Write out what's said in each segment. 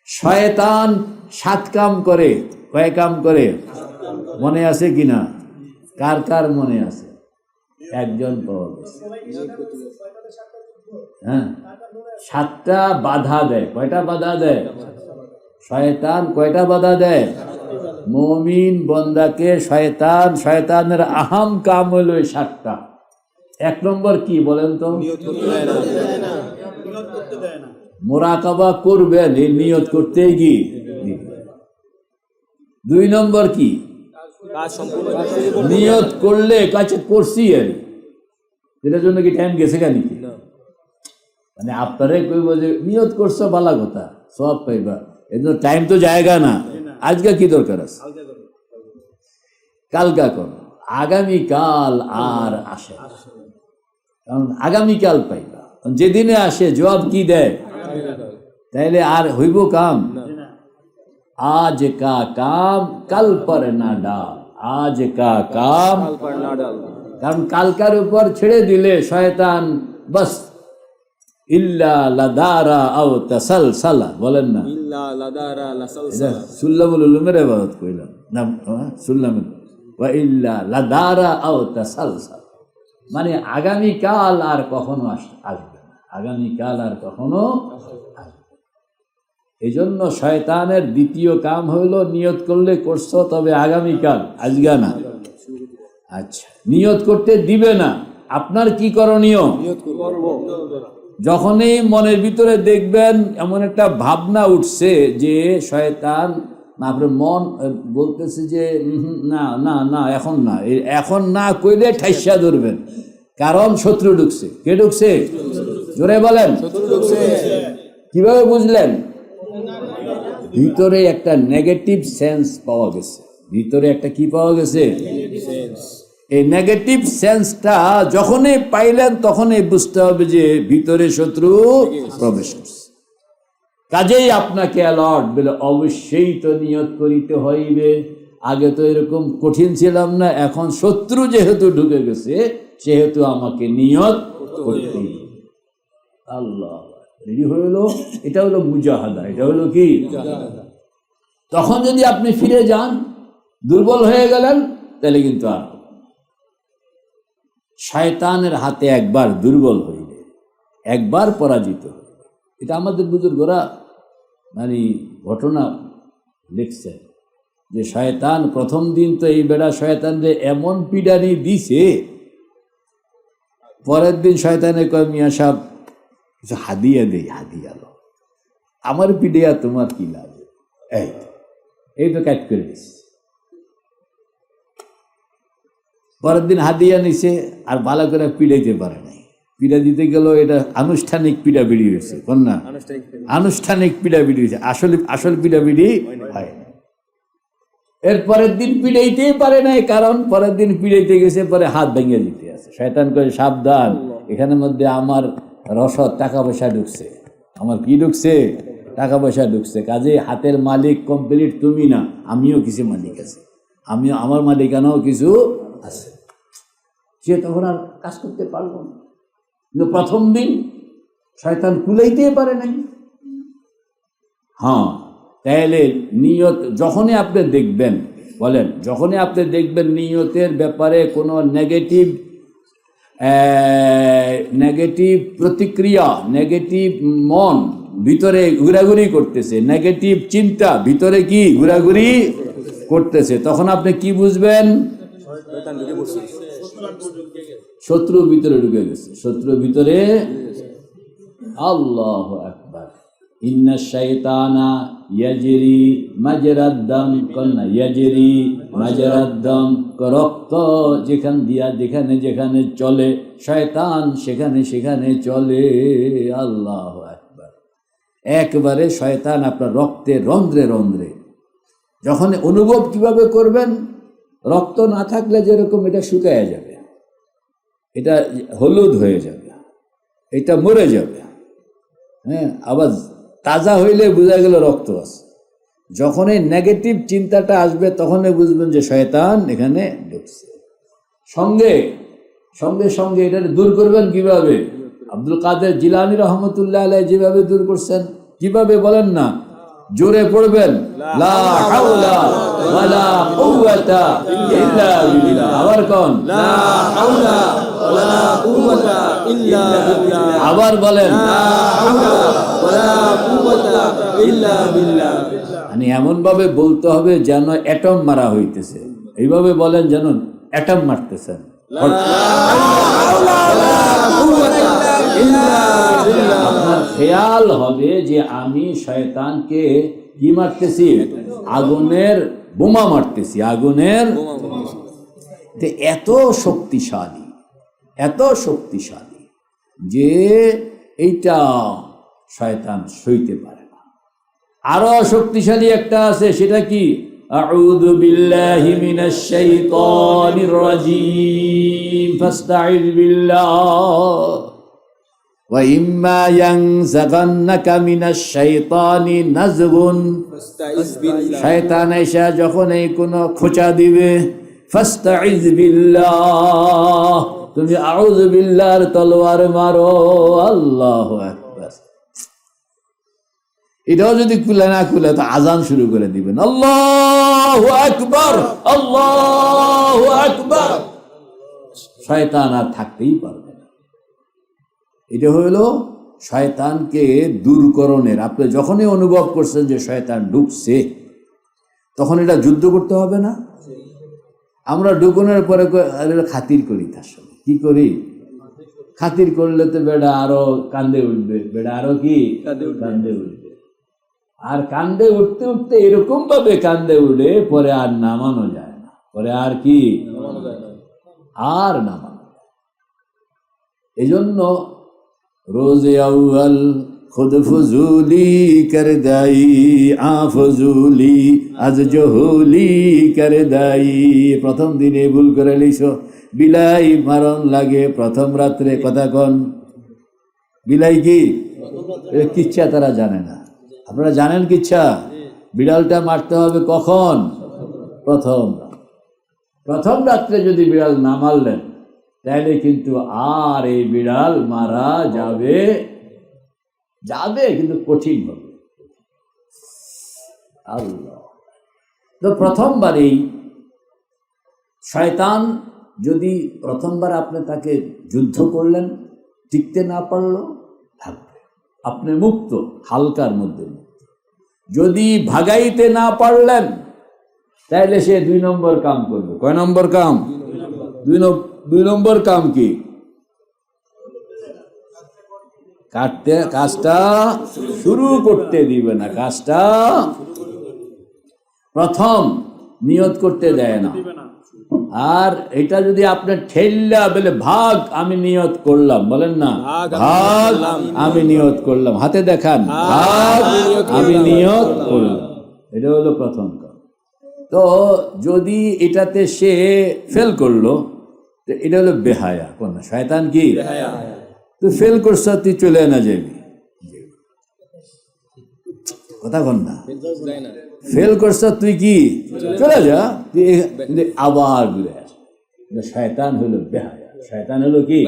শয়তান 7 কাম করে, কয় কাম করে মনে আছে কিনা? কার কার মনে আছে? একজন পাওয়া গেছে। হ্যাঁ, 7টা বাধা দেয়। কয়টা বাধা দেয়? শয়তান কয়টা বাধা দেয়? মুমিন বান্দাকে শয়তানের আহাম কাম হলো 7টা। 1 নম্বর কি বলেন তো? মুরাকাবা করবেন, এই নিয়ত করতে গিয়ে। 2 নম্বর কি? নিয়ত করলে কাছে করছি আর এটার জন্য কি টাইম গেছে কেন? মানে আপনারে কইব যে নিয়ত করছো ভালো কথা, সব পাইবা, এর জন্য টাইম তো জায়গা না। আজকে কি দরকার আছে? কালকা করো, আগামীকাল আর আসে, কারণ আগামীকাল পাইবা। যেদিনে আসে জবাব কি দেয়? তাইলে আর হইব কাম? আজ কা কাম কাল পর না ডাল, আজ কা কাম কারণ কালকার উপর ছেড়ে দিলে শয়তান বাস ইল্লা লাদারা আও তাসালসালা, বলেন না ইল্লা লাদারা লাসালসালা, সুল্লামুল উলুমের ইবাদত কইলাম না, সুল্লামুল ওয়া ইল্লা লাদারা আও তাসালসালা, মানে আগামীকাল আর কখনো আসবে না, আগামীকাল আর কখনো আসবে। এই জন্য শয়তানের দ্বিতীয় কাম হইল নিয়ত করলে করছো, তবে আগামীকাল, আজকে না। আচ্ছা, নিয়ত করতে দিবে না। আপনার কি করণীয়? যখনই মনের ভিতরে দেখবেন এমন একটা ভাবনা উঠছে যে শয়তান, আপনার মন বলতেছে যে না না না এখন না, এখন না কইলে ঠাইসা ধরবেন, কারণ শত্রু ঢুকছে। কে ঢুকছে? জোরে বলেন। কিভাবে বুঝলেন? ভিতরে একটা নেগেটিভ সেন্স পাওয়া গেছে। ভিতরে একটা কি পাওয়া গেছে? এই নেগেটিভ সেন্সটা যখনই পাইলেন তখনই বুঝতে হবে যে ভিতরে শত্রু প্রবেশ করছে। কাজেই আপনাকে অ্যালার্ট বলে অবশ্যই তো নিয়ত করিতে হইবে। আগে তো এরকম কঠিন ছিলাম না, এখন শত্রু যেহেতু ঢুকে গেছে সেহেতু আমাকে নিয়ত করতে হবে। আল্লাহ রেডি হইল। এটা হলো মুজাহাদা। এটা হলো কি? তখন যদি আপনি ফিরে যান, দুর্বল হয়ে গেলেন, তাহলে কিন্তু আর শয়তানের হাতে একবার দুর্বল হইলে, একবার পরাজিত হইলে, এটা আমাদের বুজুর্গরা মানে ঘটনা লিখছেন যে শয়তান প্রথম দিন তো এই বেড়া শয়তানরে এমন পিডানি দিছে, পরের দিন শয়তানে কয় মিয়া সাহেব কিছু হাদিয়া দেই, হাদিয়া লো, আমার পিডিয়া তোমার কি লাগে, এই তো কাট করে দিস। পরের দিন হাদিয়া নিছে, আর ভালো করে পিড়াইতে পারে নাই। পিড়া দিতে গেল, এটা আনুষ্ঠানিক পিড়া বিড়ি হয়েছে, কোন না আনুষ্ঠানিক পিড়া বিড়ি হয়েছে, আসল পিড়া বিড়ি হয় না। এর পরের দিন পিড়াইতেই পারে নাই, কারণ পরের দিন পিড়াইতে গেছে, পরে হাত ভেঙে দিতে আছে। শয়তান করে সাবধান, এখানের মধ্যে আমার রসদ, টাকা পয়সা ঢুকছে। আমার কি ঢুকছে? টাকা পয়সা ঢুকছে। কাজে হাতের মালিক কমপ্লিট তুমি না, আমিও কিছু মালিক আছে, আমিও আমার মালিকানাও কিছু আছে। সে তখন আর কাজ করতে পারবো না। কিন্তু প্রথম দিন শয়তান কুলাইতে পারে নাই। হ্যাঁ, তাহলে নিয়ত যখনই আপনি দেখবেন, বলেন, যখনই আপনি দেখবেন নিয়তের ব্যাপারে কোনো নেগেটিভ প্রতিক্রিয়া, নেগেটিভ মন ভিতরে ঘোরাঘুরি করতেছে, নেগেটিভ চিন্তা ভিতরে কি ঘোরাঘুরি করতেছে, তখন আপনি কি বুঝবেন? শত্রু ভিতরে ঢুকে গেছে, শত্রু ভিতরে। আল্লাহু আকবার। ইন্না শাইতানা ইয়াজরি মাজরাদ দাম, কন্না ইয়াজরি মাজরাদ দাম, রক্ত যেখান দিয়া যেখানে যেখানে চলে, শয়তান সেখানে সেখানে চলে। আল্লাহু আকবার। একবারে শয়তান আপনার রক্তে রন্ধ্রে রন্ধ্রে। যখন অনুভব কিভাবে করবেন? রক্ত না থাকলে যেরকম এটা শুকায় যাবে, এটা হলুদ হয়ে যাবে, এটা মরে যাবে। হ্যাঁ, আবার তাজা হইলে বোঝা গেল রক্ত আছে। যখন এই নেগেটিভ চিন্তাটা আসবে তখনই বুঝবেন যে শয়তান এখানে ঢুকছে। সঙ্গে সঙ্গে সঙ্গে এটা দূর করবেন কিভাবে? আব্দুল কাদের জিলানী রহমতুল্লাহ আলাইহি যেভাবে দূর করছেন, কিভাবে বলেন না? জোরে পড়বেন, লা হাওলা ওয়ালা কুওয়াতা ইল্লা বিল্লাহ। আবার কোন, লা হাওলা ওয়ালা কুওয়াতা ইল্লা বিল্লাহ। আবার বলেন, লা হাওলা ওয়ালা কুওয়াতা ইল্লা বিল্লাহ। মানে এমন ভাবে বলতে হবে যেন অ্যাটম মারা হইতেছে, এইভাবে বলেন যেন অ্যাটম মারতেছেন। আপনার খেয়াল হবে যে আমি শয়তানকে কি মারতেছি, আগুনের বোমা মারতেছি, আগুনের। এত শক্তিশালী, এত শক্তিশালী যে এইটা শয়তান সইতে পারে না। আরো শক্তিশালী একটা আছে, সেটা কি, আউযু বিল্লাহি মিনাশ শাইতানির রাজীম ফাস্তাইয বিল্লাহ ওয়া ইম্মা ইয়ানজাগান্নাকা মিনাশ শাইতানি নাজগুন। শয়তান এসে যখন এই কোনো খোঁচা দিবে, ফাস্তাইয বিল্লাহ, তুমি আউযু বিল্লাহর তলোয়ার মারো। আল্লাহু আকবার। এটাও যদি খুলে না খুলে তো আজান শুরু করে দিবেন, আল্লাহু আকবার, আল্লাহু আকবার। শয়তান আর থাকতেই পারবে না। এটা হইল শয়তানকে দূরকরণের। আপনি যখনই অনুভব করছেন যে শয়তান ঢুকছে, তখন এটা যুদ্ধ করতে হবে না। আমরা ঢুকনের পরে খাতির করি, তার সঙ্গে কি করি, খাতির করলে তো বেড়া আরো কান্দে উঠবে, বেড়া আরো কি কান্দে উঠবে। আর কান্দে উঠতে উঠতে এরকম ভাবে কান্দে উঠে পরে আর নামানো যায় না, পরে আর কি আর নামানো যায়। এই জন্য রোজে আউয়াল খুদ ফজুলি কর দাই, আ ফজুলি আজ জহুলি কর দাই। প্রথম দিনে ভুল করে লিছো, বিলাই মারণ লাগে প্রথম রাত্রে। কথা কন, বিলাই কি কিচ্ছা তারা জানে না। আপনারা জানেন কিচ্ছা? বিড়ালটা মারতে হবে কখন? প্রথম রাত্রে যদি বিড়াল না মারলেন তাহলে কিন্তু আর এই বিড়াল মারা যাবে কিন্তু কঠিন হবে। আল্লাহ। তো প্রথমবারেই শয়তান যদি প্রথমবার আপনি তাকে যুদ্ধ করলেন, টিকতে না পারলো, থাকবে, আপনি মুক্ত, হালকার মধ্যে মুক্ত। যদি ভাগাইতে না পারলেন তাহলে সে 2 নম্বর কাম করবে। কয় নম্বর কাম? 2 নম্বর কাম কি? কাজটা শুরু করতে দিবে না, কাজটা প্রথম নিয়ত করতে দেয় না। আর এটা যদি আপনার ঠেললা বলে ভাগ আমি নিয়ত করলাম, বলেন না ভাগ আমি নিয়ত করলাম, হাতে দেখান ভাগ আমি নিয়ত করলাম, এটা হলো প্রথম কাজ। তো যদি এটাতে সে ফেল করলো, এটা হলো বেহায়া। কোন শয়তান কি তুই ফেল করছ, তুই চলে না যাবি, কথা কন না, ফেল করছ তুই কি চলে যা, তুই আবার ঘুরে আস। শয়তান হলো বেহায়া। শয়তান হলো কি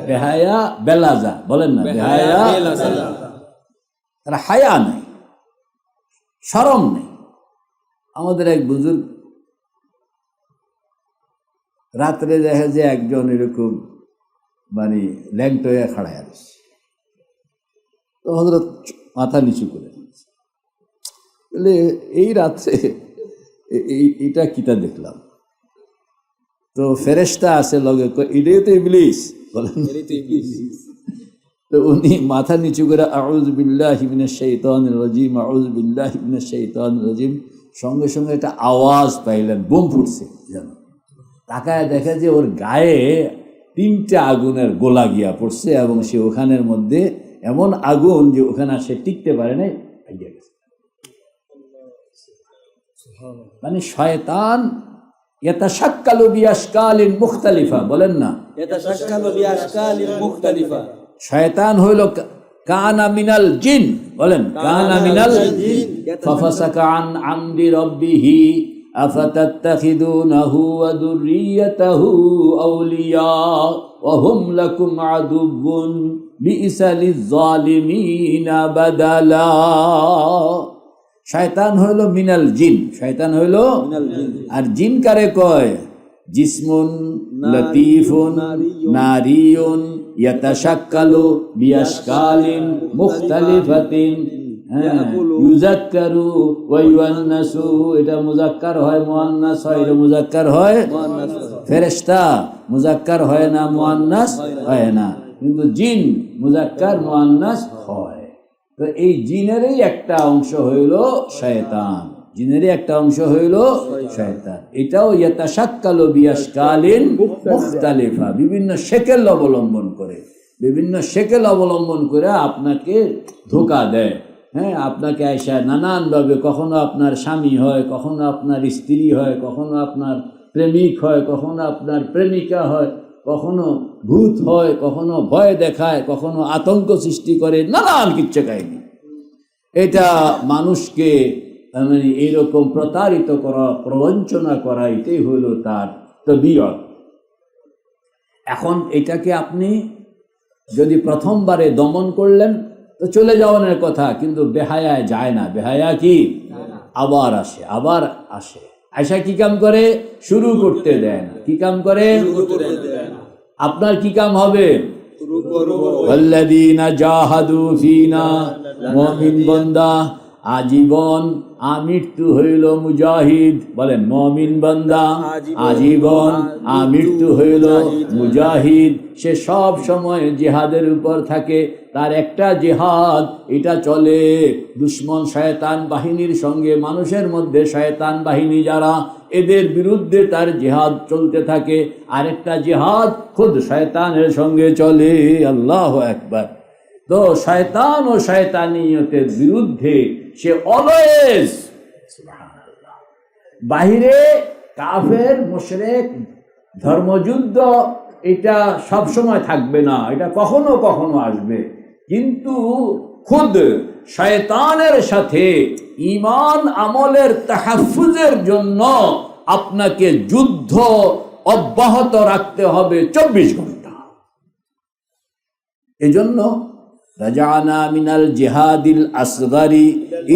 বেহায়া, বেলাজা, বলেন না বেহায়া। তারা হায়া নাই, শরম নেই। আমাদের এক বুজুর্গ রাত্রে দেখা যায় একজন এরকম মানে ল্যাংট হয়ে খাড়ায় আসছে, তো হযরত মাথা নিচু করে দিয়েছে, বলে এই রাত্রে এটা কিটা দেখলাম। তো ফেরেশতা আছে লগে, এটাই তো ইবলিস, বলেন। তো উনি মাথা নিচু করে আউযু বিল্লাহি মিনাশ শাইতানির রাজিম, আউযু বিল্লাহি মিনাশ শাইতানির রাজিম, সঙ্গে সঙ্গে একটা আওয়াজ পাইলেন, বোম ফুটছে যেন। তাকায় দেখে যে ওর গায়ে 3টা আগুনের গোলা গিয়া পড়ছে, এবং সে ওখানের মধ্যে এমন আগুন যে ওখানে সে টিকতে পারে নাই, ভাইয়া গেছে। মানে শয়তান ইয়াতাশাক্কালু বিআশকালিন মুখতালিফা, বলেন না ইয়াতাশাক্কালু বিআশকালিন মুখতালিফা। শয়তান হইল কানা মিনাল জিন, বলেন কানা মিনাল জিন, ফাফাসাকা আন আমরি রাব্বিহি আফাতাত্তাখিদুনাহু ওয়া যুররিয়াতাহু আউলিয়া ওয়া হুম লাকুম আদুউন বিইসা লিয-যালিমিনা বাদালা। শয়তান হইল মিনাল জিন, শয়তান হইল, আর জিন কারে কয়? জিসমুন লতিফুন নারিয়ুন ইয়াতাশাক্কালু বিআশকালিন মুখতালিফাতিন ইউযাক্কারু ওয়া ইউআন্নাসু। এটা মুযাক্কার হয়, মুআন্নাস হয়, এটা মুযাক্কার হয়, ফেরেশতা মুযাক্কার হয় না, মুআন্নাস হয় না, কিন্তু জিন মুযাক্কার মুআন্নাস হয়। তো এই জিনেরই একটা অংশ হইল শয়তান, জিনেরই একটা অংশ হইল শয়তান। এটাও ইয়াতাশাক্কালু বিআশকালিন মুখতালিফা, বিভিন্ন শেকেল অবলম্বন করে, বিভিন্ন শেকেল অবলম্বন করে আপনাকে ধোঁকা দেয়। হ্যাঁ, আপনাকে আয়সা নানানভাবে, কখনো আপনার স্বামী হয়, কখনো আপনার স্ত্রী হয়, কখনো আপনার প্রেমিক হয়, কখনো আপনার প্রেমিকা হয়, কখনো ভূত হয়, কখনো ভয় দেখায়, কখনো আতঙ্ক সৃষ্টি করে, নানান কিচ্ছা কাহিনী। এটা মানুষকে মানে এইরকম প্রতারিত করা, প্রবঞ্চনা করা, এটাই হইল তার তবিয়ত। এখন এটাকে আপনি যদি প্রথমবারে দমন করলেন তো চলে যাওয়ার কথা, কিন্তু বেহায়ায় যায় না। বেহায়া কি? আবার আসে, আবার আসে। আয়সা কি কাম করে? শুরু করতে দেয় না। কি কাম করে? আপনার কি কাম হবে? ওয়াল্লাযীনা জাহাদু ফীনা, মুমিন বান্দা আজীবন আমৃত্যু হইল মুজাহিদ। বলেন, মুমিন বান্দা আজীবন আমৃত্যু হইল মুজাহিদ। সে সব সময় জিহাদের উপর থাকে। তার একটা জিহাদ, এটা চলে দুশ্মন শয়তান বাহিনীর সঙ্গে, মানুষের মধ্যে শয়তান বাহিনী যারা, এদের বিরুদ্ধে তার জিহাদ চলতে থাকে। আরেকটা জিহাদ খুদ শয়তানের সঙ্গে চলে। আল্লাহু আকবার। তো শয়তান ও শয়তানিয়তের বিরুদ্ধে সে অলওয়েজ, বাহিরে কাফের মুশরিক ধর্মযুদ্ধ এটা সব সময় থাকবে না, এটা কখনো কখনো আসবে, কিন্তু খুদ শয়তানের সাথে ঈমান আমলের তাহাফুজের জন্য আপনাকে যুদ্ধ অব্যাহত রাখতে হবে 24 ঘন্টা। এজন্য রাজানা মিনাল জিহাদিল আসগারি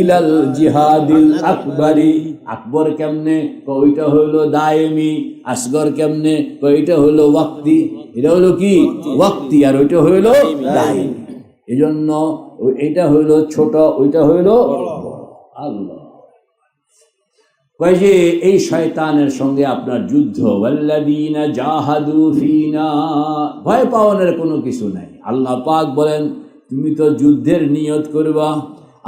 ইলাল জিহাদিল আকবরি। আকবর কেমনে? ওইটা হইলো দায়েমি। আসগর কেমনে? ওইটা হইলো ওয়াক্তি। এটা হইলো কি? ওয়াক্তি। আর ওইটা হইলো দায়েমি। এজন্য এটা হইলো ছোট, ওইটা হইলো আল্লাহ কয় যে এই শয়তানের সঙ্গে আপনার যুদ্ধ। ওয়াল্লাযীনা জাহাদু ফীনা, ভয় পাওয়ার কোনো কিছু নাই। আল্লাহ পাক বলেন, তুমি তো যুদ্ধের নিয়ত করবা,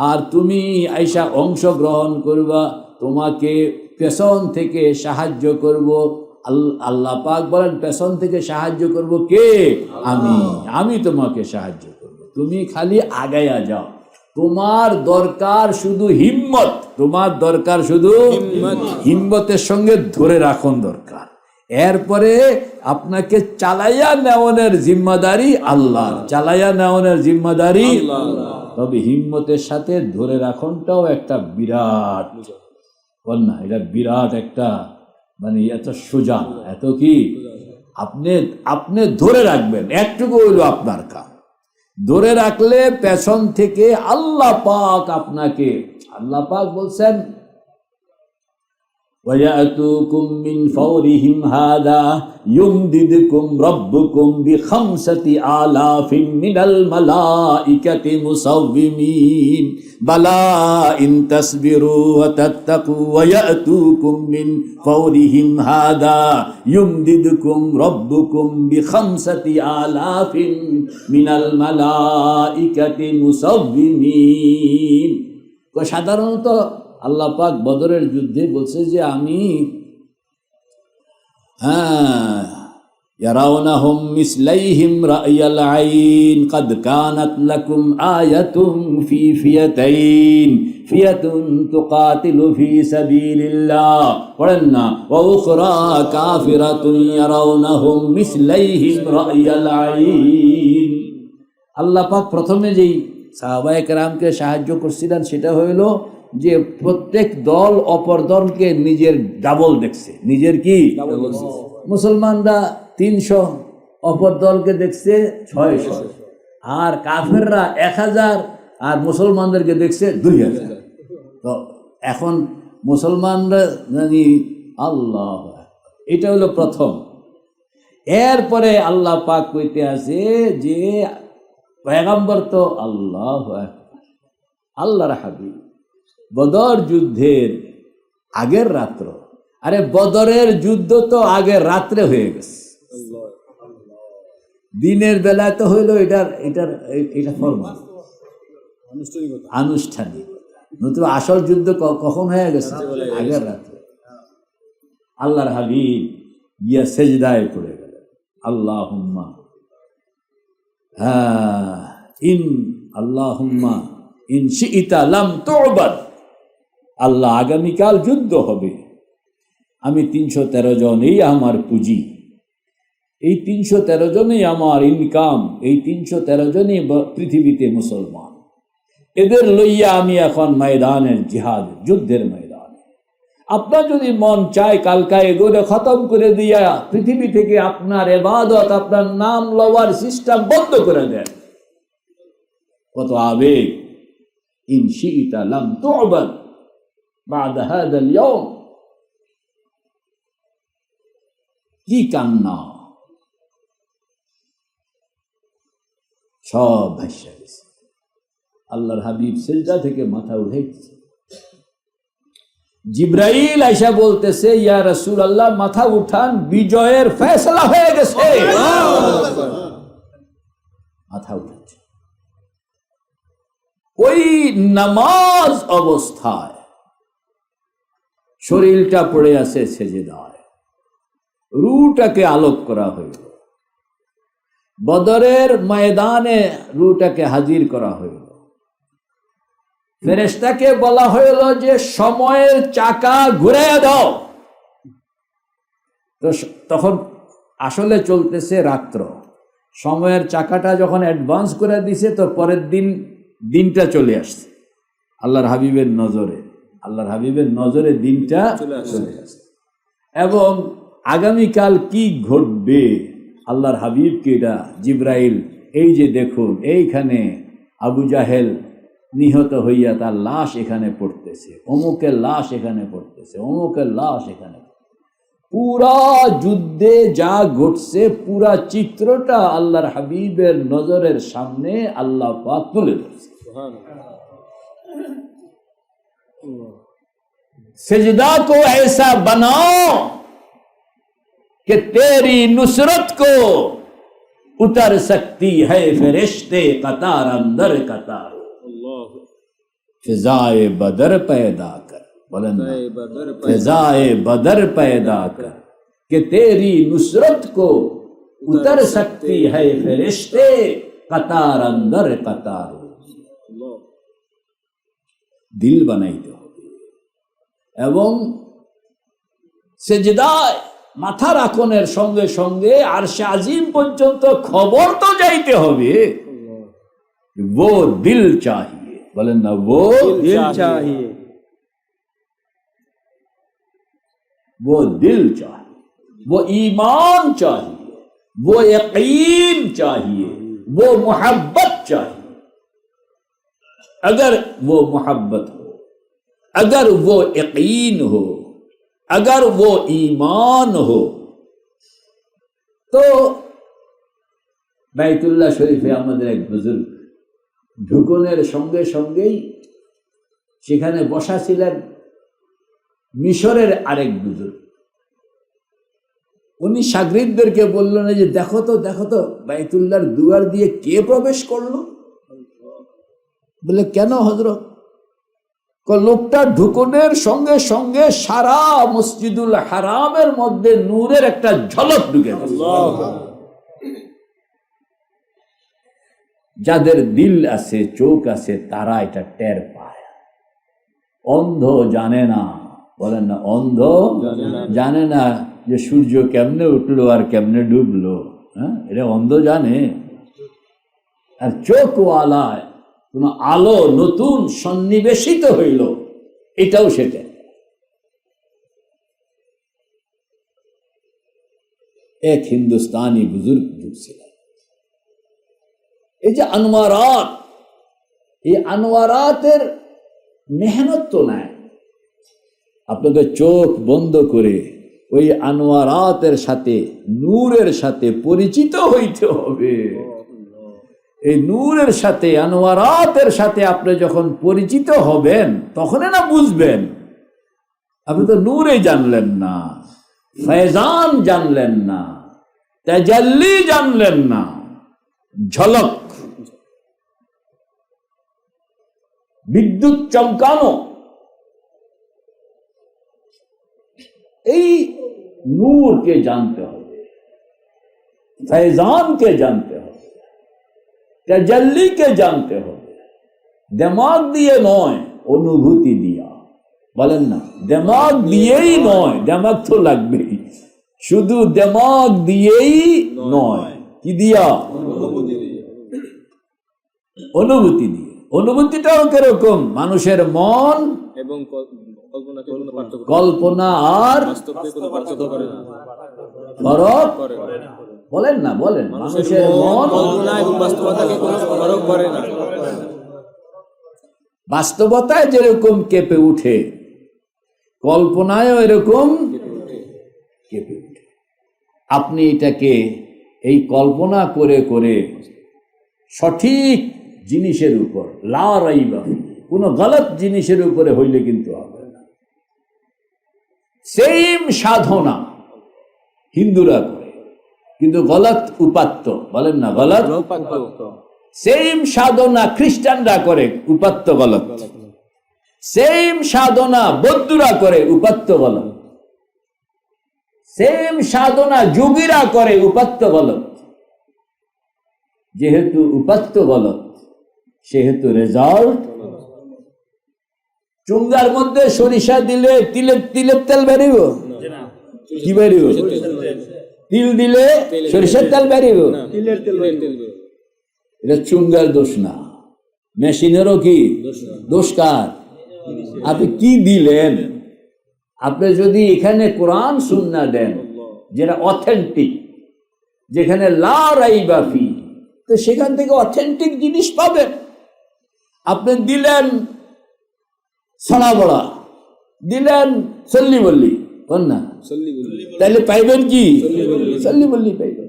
আর তুমি আইসা অংশগ্রহণ করবা, তোমাকে পেছন থেকে সাহায্য করব। আল্লাহ পাক বলেন, পেছন থেকে সাহায্য করব কে? আমি তোমাকে সাহায্য করব, তুমি খালি আগাইয়া যাও। তোমার দরকার শুধু হিম্মত, তোমার দরকার শুধু হিম্মতের সঙ্গে ধরে রাখুন দরকার। এরপরে আপনাকে চালাইয়া নেওয়ানোর জিম্মাদারি আল্লাহর, চালাইয়া নেওয়ানোর জিম্মাদারি। তবে হিম্মতের সাথে ধরে রাখনটাও একটা বিরাট কন্যা, এটা বিরাট একটা মানে এত সোজা, এত কি আপনি ধরে রাখবেন, একটুকু হইল আপনার কাম। ধরে রাখলে পেছন থেকে আল্লাহ পাক আপনাকে, আল্লাহ পাক বলছেন وَيَأْتُوكُمْ مِنْ فَوْرِهِمْ هَذَا يُمْدِدْكُمْ رَبُّكُمْ بِخَمْسَةِ آلَافٍ مِنَ الْمَلَائِكَةِ مُسَوِّمِينَ بَلَى إِنْ تَصْبِرُوا وَتَتَّقُوا وَيَأْتُوكُمْ مِنْ فَوْرِهِمْ هَذَا يُمْدِدْكُمْ رَبُّكُمْ بِخَمْسَةِ آلَافٍ مِنَ الْمَلَائِكَةِ مُسَوِّمِينَ। সাধারণত আল্লাহ পাক বদরের যুদ্ধে বলছে যে আমি ইয়ারাউনাহুম মিসলাইহিম রা'য়াল আইন কাদ কানাত লাকুম আয়াতুম ফি ফিয়াতাইন ফিয়াতুন তুকাতিলু ফি সাবিলিল্লাহ, পড়েন না, ওয়া উখরা কাফিরাতুন ইয়ারাউনাহুম মিসলাইহিম রা'য়াল আইন। আল্লাহ পাক প্রথমে যেই সাহাবায়ে কেরামকে সাহায্য করছিলেন সেটা হইল যে প্রত্যেক দল অপর দলকে নিজের ডাবল দেখছে, নিজের কি মুসলমানরা 300, অপর দলকে দেখছে 600, আর কাফেররা 1000, আর মুসলমানদেরকে দেখছে 2000। তো এখন মুসলমানরা জানি আল্লাহ, এটা হলো প্রথম। এরপরে আল্লাহ পাক কইতে আছে যে পয়গম্বর তো আল্লাহ আল্লাহর হাবিব। বদর যুদ্ধের আগের রাত্র, আরে বদরের যুদ্ধ তো আগের রাত্রে হয়ে গেছে, দিনের বেলায় তো হইলো এটা ফরমাল আনুষ্ঠানিক। নতুন আসল যুদ্ধ কখন হয়ে গেছে? আগের রাত্রে। আল্লাহর হাবিব গিয়া সেজদায় পড়ে গেলেন, আল্লাহুম্মা আল্লাহুম্মা ইন শিইতা লাম তু'বাদ, আল্লাহ আগামীকাল যুদ্ধ হবে, আমি 313 জন, এই আমার পুঁজি, এই 313 জনই আমার ইনকাম, এই 313 জনই পৃথিবীতে মুসলমান, এদের লইয়া আমি এখন ময়দানের জিহাদ, যুদ্ধের ময়দানে। আপনার যদি মন চায় কালকা এগুলো খতম করে দিয়া পৃথিবী থেকে আপনার ইবাদত, আপনার নাম লওয়ার সিস্টেম বন্ধ করে দেন। কত আবেগ! ইন শিইতা লাম তু'বাদ বা'দা হাযাল ইয়াওম, কি কান্না! সব ভাইসা গেছে। আল্লাহর হাবিব সিজদা থেকে মাথা উঠাইতেছে, জিবরাইল আইসা বলতেছে, ইয়া রাসূলুল্লাহ মাথা উঠান, বিজয়ের ফয়সালা হয়ে গেছে। মাথা উঠাচ্ছে ওই নামাজ অবস্থায়, শরীরটা পড়ে আছে সেজদায়, রূটাকে আলোক করা হইল, বদরের ময়দানে রূটাকে হাজির করা হইল। ফেরেশতাকে বলা হইল যে সময়ের চাকা ঘুরাইয়া দাও। তো তখন আসলে চলতেছে রাত্র, সময়ের চাকাটা যখন অ্যাডভান্স করে দিছে তো পরের দিনটা চলে আসছে আল্লাহর হাবিবের নজরে, আল্লাহর হাবিবের নজরে দিনটা চলে আসছে। এবং আগামীকাল কি ঘটবে আল্লাহর হাবিবকে এটা জিবরাইল, এই যে দেখুন এইখানে আবু জাহেল নিহত হইয়া তার লাশ এখানে পড়তেছে, অমুকের লাশ এখানে পড়তেছে, অমুকের লাশ এখানে, পুরা যুদ্ধে যা ঘটছে পুরা চিত্রটা আল্লাহর হাবিবের নজরের সামনে আল্লাহ পাক তুলে ধরছে। सजदा को ऐसा बनाओ कि तेरी नुसरत को उतर सकती है फरिश्ते कतार अंदर कतार, फिजाए बदर पैदा कर, बुलंद फिजाए बदर पैदा कर कि तेरी नुसरत को उतर सकती है फरिश्ते कतार अंदर कतार। दिल बनाइते হবে এবং সেজদায় মাথা রাখনের সঙ্গে সঙ্গে আরশে আজিম পর্যন্ত খবর তো যাইতে হবে। वो दिल चाहिए, বলেন না, वो दिल चाहिए, वो दिल चाहिए, वो ईमान चाहिए, वो यकीन चाहिए, वो मोहब्बत चाहिए। अगर वो मोहब्बत हो, अगर वो यकीन हो, अगर वो ईमान हो, तो বাইতুল্লাহ শরীফে আমাদের এক বুজুর্গ ঢুকনের সঙ্গে সঙ্গেই সেখানে বসা ছিলেন মিশরের আরেক বুজুর্গ। উনি শাগরিদদেরকে বললেন যে দেখো তো বাইতুল্লাহর দুয়ার দিয়ে কে প্রবেশ করলো? বলে কেন হযরত? লোকটা ঢুকনের সঙ্গে সঙ্গে সারা মসজিদুল হারামের মধ্যে নূরের একটা ঝলক ঢুকে গেল। যাদের দিল আছে, চোখ আছে, তারা এটা টের পায়। অন্ধ জানে না, বলেন না, অন্ধ জানে না যে সূর্য কেমনে উঠলো আর কেমনে ডুবলো। হ্যাঁ, এটা অন্ধ জানে। আর চোখওয়ালায় কোন আলো নতুন সন্নিবেশিত হইল, এটাও সেটা। এক হিন্দুস্তানি বুজুর্গ ঢুকছিলেন। এই যে আনোয়ারাত, এই আনোয়ারাতের মেহনত তো নাই। আপনাদের চোখ বন্ধ করে ওই আনোয়ারাতের সাথে, নূরের সাথে পরিচিত হইতে হবে। এই নূরের সাথে, আনোয়ারাতের সাথে আপনি যখন পরিচিত হবেন তখনই না বুঝবেন। আপনি তো নূরে জানলেন না, ফয়জান জানলেন না, তাজাল্লি জানলেন না, ঝলক, বিদ্যুৎ চমকানো, এই নূরকে জানতে হবে, ফয়জানকে জানতে হবে, তাজাল্লিকে জানতে হবে। দিমাগ দিয়ে নয়, অনুভূতি দিয়া। বলেন না, দিমাগ দিয়েই নয়, দিমাগ তো লাগবেই, শুধু দিমাগ দিয়েই নয়, কি দিয়া? অনুভূতি দিয়ে। অনুভূতিটাও কিরকম? মানুষের মন এবং কল্পনা আর ফরক বলেন না, বলেন। মানুষের মন কল্পনা এবং বাস্তবতাকে কোনো ফরক করে না। বাস্তবতায় যেরকম কেঁপে উঠে, কল্পনায়ও এরকম কেঁপে উঠে। আপনি এটাকে এই কল্পনা করে করে সঠিক জিনিসের উপর, লা রাইবা ফি, কোনো গলত জিনিসের উপরে হইলে কিন্তু হবে না। সেম সাধনা হিন্দুরা করে, কিন্তু গলত উপাত্ত, বলেন না, গলত। সেম সাধনা খ্রিস্টানরা করে, উপাত্ত গলত। সেম সাধনা বৌদ্ধরা করে, উপাত্ত গলত। সেম সাধনা যোগীরা করে, উপাত্ত গলত। যেহেতু উপাত্ত গলত, সেহেতু রেজাল্ট। চুঙ্গার মধ্যে সরিষা দিলে তিলের তেল বেরিব? কি বেরিব? তিল দিলে সরিষার তেল বেরিব? এটা চুঙ্গার দোষ না, মেশিনেরও কি দোষ? কার? আপনি কি দিলেন? আপনি যদি এখানে কোরআন সুন্নাহ দেন, যেটা অথেন্টিক, যেখানে লা রাইবা ফি, তো সেখান থেকে অথেন্টিক জিনিস পাবেন। আপনি দিলেন ছড়া বড়া, দিলেন চল্লি বল্লি, বল না, তাহলে পাইবেন কি? চল্লি বল্লি পাইবেন।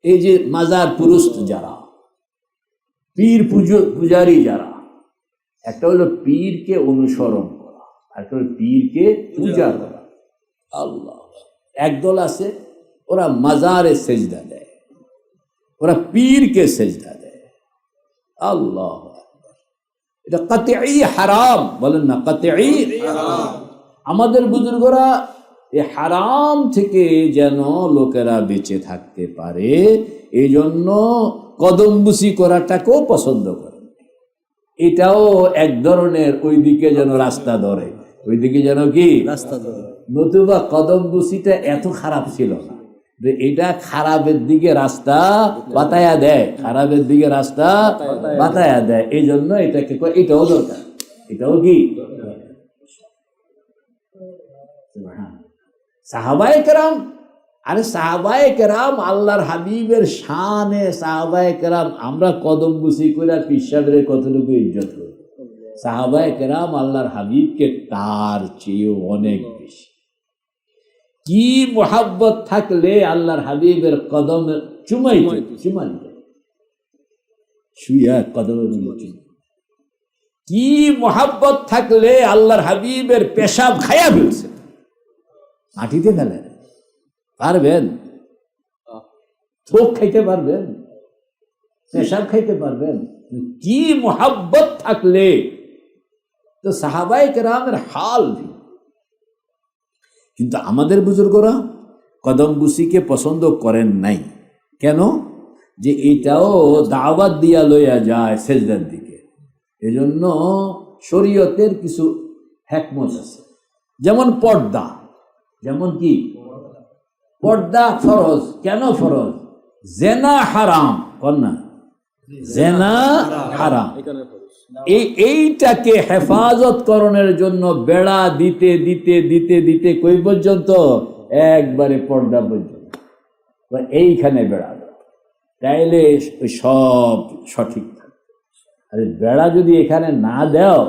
এই যে মাজার পুরুষ যারা, পীর পূজারী যারা, একটা হলো পীরকে অনুসরণ করা, একটা হলো পীরকে পূজা করা। আল্লাহ, একদল আছে ওরা মাজারে সেজদা দেয়, ওরা পীরকে সেজদা দেয়। আল্লাহ, এটা কাতঈ হারাম, বলেন না, কাতঈ হারাম। আমাদের বুজুর্গরা এই হারাম থেকে যেন লোকেরা বেঁচে থাকতে পারে, এই জন্য কদমবুসি করাটাকেও পছন্দ করে। এটাও এক ধরনের ওইদিকে যেন রাস্তা ধরে, ওইদিকে যেন কি রাস্তা ধরে। নতুবা কদমবুসিটা এত খারাপ ছিল না, যে এটা খারাপের দিকে রাস্তা বাতায়া দেয়, খারাপের দিকে রাস্তা বাতায়া দেয়। এই জন্য এটাকে, এটাও দরকার, এটাও কি সাহাবায়ে কেরাম। আরে সাহাবায়ে কেরাম আল্লাহর হাবিবের শানে, সাহাবায়ে কেরাম। আমরা কদমবুসি করে পিসাবের কতটুকু ইজ্জত করি, সাহাবায়ে কেরাম আল্লাহর হাবিবকে তার চেয়েও অনেক বেশি। কি মোহাব্বত থাকলে আল্লাহর হাবিবের কদমে চুমাইতে, শুইয়া কদমের মধ্যে কি মোহাব্বত থাকলে আল্লাহর হাবিবের পেশাব খায়া ফেলছে, মাটিতে ফেলে পারবেন? থোক খাইতে পারবেন? পেশাব খাইতে পারবেন? কি মোহাব্বত থাকলে। তো সাহাবায়ে কেরামের হাল। কিন্তু আমাদের বুজুর্গরা কদমবুসিকে পছন্দ করেন নাই। কেন? যে এটাও দাওয়াত দিয়া লইয়া যায় সেজদার দিকে। এজন্য শরীয়তের কিছু হিকমত আছে, যেমন পর্দা। যেমন কি পর্দা ফরজ। কেন ফরজ? জেনা হারাম, কন্যা জেনা হারাম। এইটাকে হেফাজত করণের জন্য বেড়া দিতে দিতে দিতে দিতে কই পর্যন্ত? একবারে পর্দা পর্যন্ত। এইখানে বেড়া দাও, তাইলে সব সঠিক থাকবে। আরে বেড়া যদি এখানে না দাও,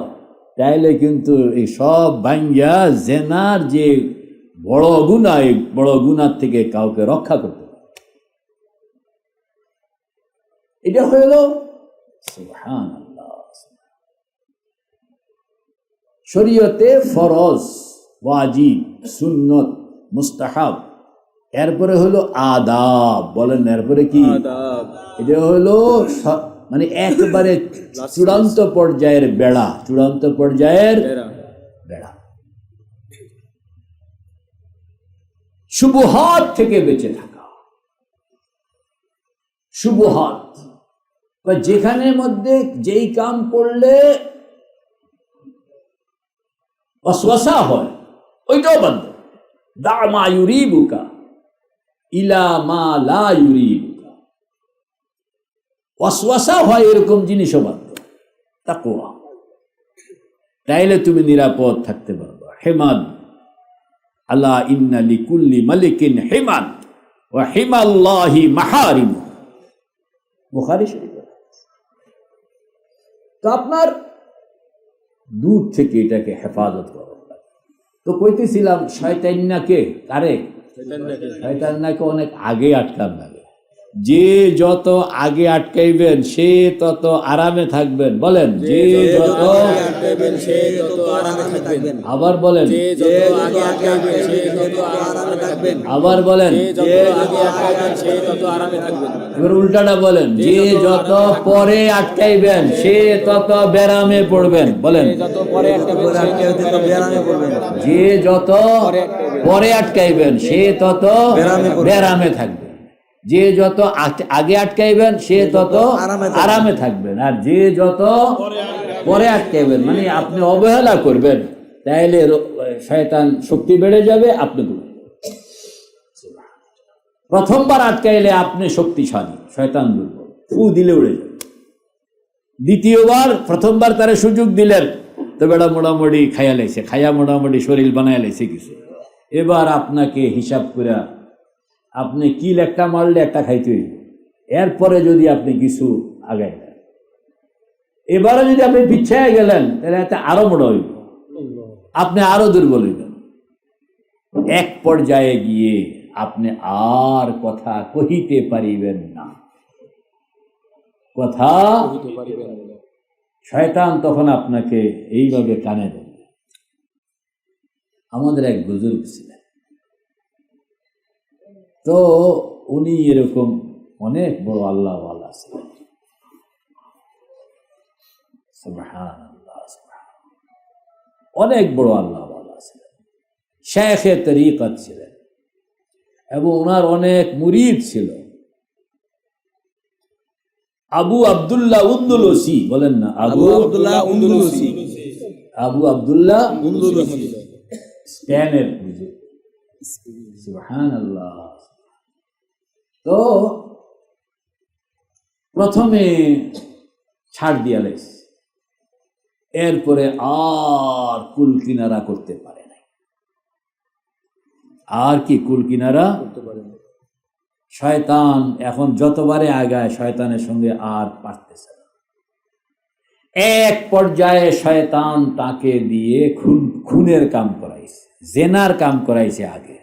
তাইলে কিন্তু এই সব ভাঙ্গিয়া জেনার যে বড় গুনাহ, এই বড় গুনার থেকে কাউকে রক্ষা করতে পারে। এটা হইল সুবহানাল্লাহ। শরীয়তে ফরজ, ওয়াজিব, সুন্নত, মুস্তাহাব, এরপরে হলো আদাব। বলেন এরপরে কি? আদাব। এটা হলো মানে একেবারে চূড়ান্ত পর্যায়ের বেড়া, চূড়ান্ত পর্যায়ের বেড়া। শুবহাত থেকে বেঁচে থাকা, শুবহাত বা যেখানে মধ্যে যেই কাম করলে ওয়াসওয়াসা হয় ওইটাও বাদ দাও। দা মা ইউরিবুকা ইলা মা লা ইউরিবুকা, ওয়াসওয়াসা হয় এরকম জিনিসও বাদ দাও। তাকওয়া, তাইলে তুমি নিরাপদ থাকতে পারবে। হিমাদ, আলা ইন্না লিকুল্লি মালিকিন হিমাদ ওয়া হিমাল্লাহি মাহারিমু, বুখারী শরীফ। তো আপনার দূর থেকে এটাকে হেফাজত করা। তো কইতেছিলাম শয়তান্নাকে, কারে? শয়তান্নাকে অনেক আগে আটকান লাগে। যে যত আগে আটকাইবেন সে তত আরামে থাকবেন। বলেন, যে যত আটকাইবেন সে তত আরামে থাকবেন। আবার বলেন, যে যত আগে আটকাইবেন সে তত আরামে থাকবেন। আবার বলেন, যে যত আগে আটকাইবেন সে তত আরামে থাকবেন। এবার উল্টাটা বলেন, যে যত পরে আটকাইবেন সে তত বেরামে পড়বেন। বলেন, যত পরে আটকাইবেন সে তত বেরামে পড়বেন। যে যত পরে আটকাইবেন সে তত বেরামে থাকবেন। যে যত আগে আটকাইবেন সে তত আরামে থাকবেন। আর যে যত পরে আটকাইবেন মানে আপনি অবহেলা করবেন, তাইলে শয়তান শক্তি বেড়ে যাবে, আপনি প্রথমবার আটকাইলে আপনি শক্তিশালী, শয়তান দুর্বল, ফু দিলে উড়ে যাবে। দ্বিতীয়বার, প্রথমবার তারা সুযোগ দিলেন তো বেড়া মোটামুটি খাইয়া লাইছে, খাইয়া মোটামুটি শরীর বানায় লাইছে কিছু। এবার আপনাকে হিসাব করে আপনি কি একটা মারলে একটা খাইতে হইব। এরপরে যদি আপনি কিছু আগায় দেন, এবারে যদি আপনি পিছায় গেলেন তাহলে এতে আরো মোটা হইব, আপনি আরো দুর্বল হইবেন। এক পর্যায়ে গিয়ে আপনি আর কথা কহিতে পারিবেন না, কথা শয়তান তখন আপনাকে এইভাবে কানে দেবে। আমাদের এক বুজুর্গ ছিলেন, তো উনি এরকম অনেক বড় আল্লাহ ওয়ালা ছিলেন। সুবহানাল্লাহ, অনেক বড় আল্লাহ ওয়ালা ছিলেন, শেখে তরিকত ছিলেন এবং ওনার অনেক মুরিদ ছিল। আবু আব্দুল্লাহ উন্দুলুসি, বলেন না, আবু আব্দুল্লাহ উন্দুলুসি। আবু আব্দুল্লাহ উন্দুলুসি স্পেনের হুজুর। সুবহানাল্লাহ। তো প্রথমে ছাড় দিয়া লাইছে, এরপরে আর কুল কিনারা করতে পারে নাই। আর কি কুল কিনারা করতে পারেন। শয়তান এখন যতবারে আগায় শয়তানের সঙ্গে আর পারতেছে না। এক পর্যায়ে শয়তান তাকে দিয়ে খুনের কাম করাইছে, জেনার কাম করাইছে আগে।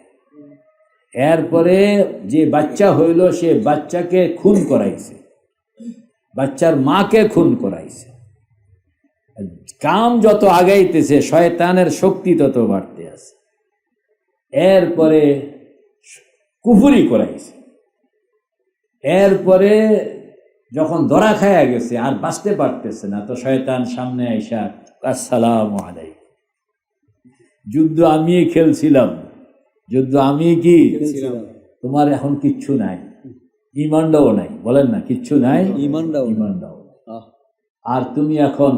এরপরে যে বাচ্চা হইল সে বাচ্চাকে খুন করাইছে, বাচ্চার মাকে খুন করাইছে। কাম যত আগাইতেছে শয়তানের শক্তি তত বাড়তে আছে। এরপরে কুফরি করাইছে। এরপরে যখন ধরা খায়া গেছে আর বাঁচতে পারতেছে না, তো শয়তান সামনে আইসা আসসালামু আলাইকুম, যুদ্ধ আমি খেলছিলাম, যুদ্ধ আমি কি তোমার এখন কিচ্ছু নাই, ইমানটাও নাই। বলেন না, কিচ্ছু নাই, ইমানটাও আর তুমি এখন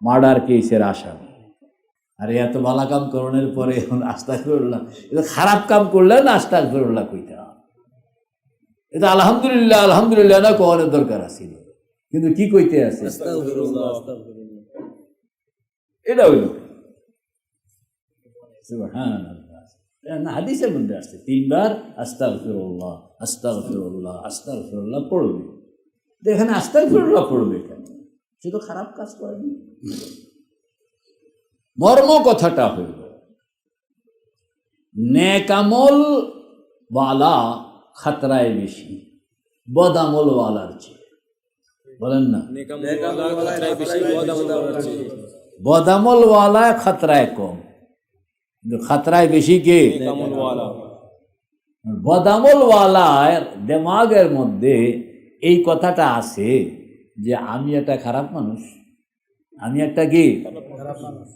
মার্ডার কেসের আসামি। আরে এত ভালো কাম করণের পরে এখন আস্তাগফিরুল্লাহ, এটা খারাপ কাম করলে না আস্তাগফিরুল্লাহ কইতে হবে। এটা আলহামদুলিল্লাহ আলহামদুলিল্লাহ না কোয়ারের দরকার আছিল, কিন্তু কি কইতে আছে এটা হইল সুবহানাল্লাহ। না, হাদিসের মধ্যে আসছে 3 বার আস্তাগফিরুল্লাহ আস্তাগফিরুল্লাহ আস্তাগফিরুল্লাহ পড়বে। এখানে আস্তাগফিরুল্লাহ পড়বে কেন? সে তো খারাপ কাজ করেনি। মর্ম কথাটা হইল নেকামল ওয়ালা খাতরায় বেশি বদামল ওয়ালার চেয়ে। বলেন না, বদামল ওয়ালা খাতরায় কম, কিন্তু খাতরায় বেশি কে? বদামল ওয়ালার দেমাগের মধ্যে এই কথাটা আছে যে আমি একটা খারাপ মানুষ, আমি একটা কি খারাপ মানুষ।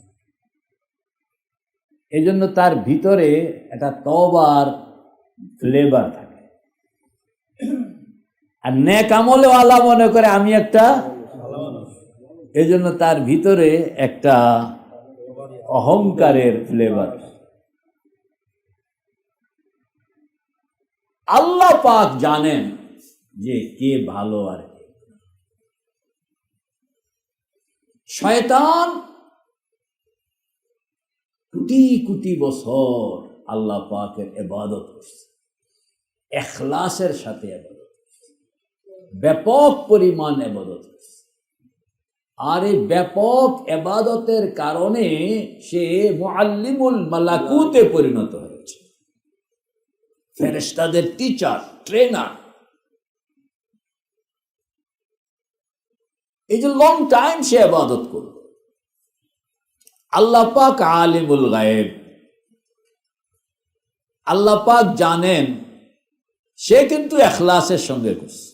এই জন্য তার ভিতরে একটা তওবার ফ্লেভার থাকে। আর নেক আমলওয়ালা মনে করে আমি একটা ভালো মানুষ, এই জন্য তার ভিতরে একটা অহংকারের ফ্লেভার। আল্লাহ পাক জানেন যে কে ভালো আর কে। শয়তান কোটি কোটি বছর আল্লাহ পাকের ইবাদত করছে, ইখলাসের সাথে ইবাদত করছে, ব্যাপক পরিমাণ ইবাদত করছে। আর এই ব্যাপক ইবাদতের কারণে সে মুআল্লিমুল মালাকুতে পরিণত হয়েছে, ফেরেশতাদের টিচার, ট্রেনার। এই যে লং টাইম সে ইবাদত করল। আল্লাহ পাক আলিমুল গায়েব, আল্লাহ পাক জানেন সে কিন্তু ইখলাসের সঙ্গে করছে।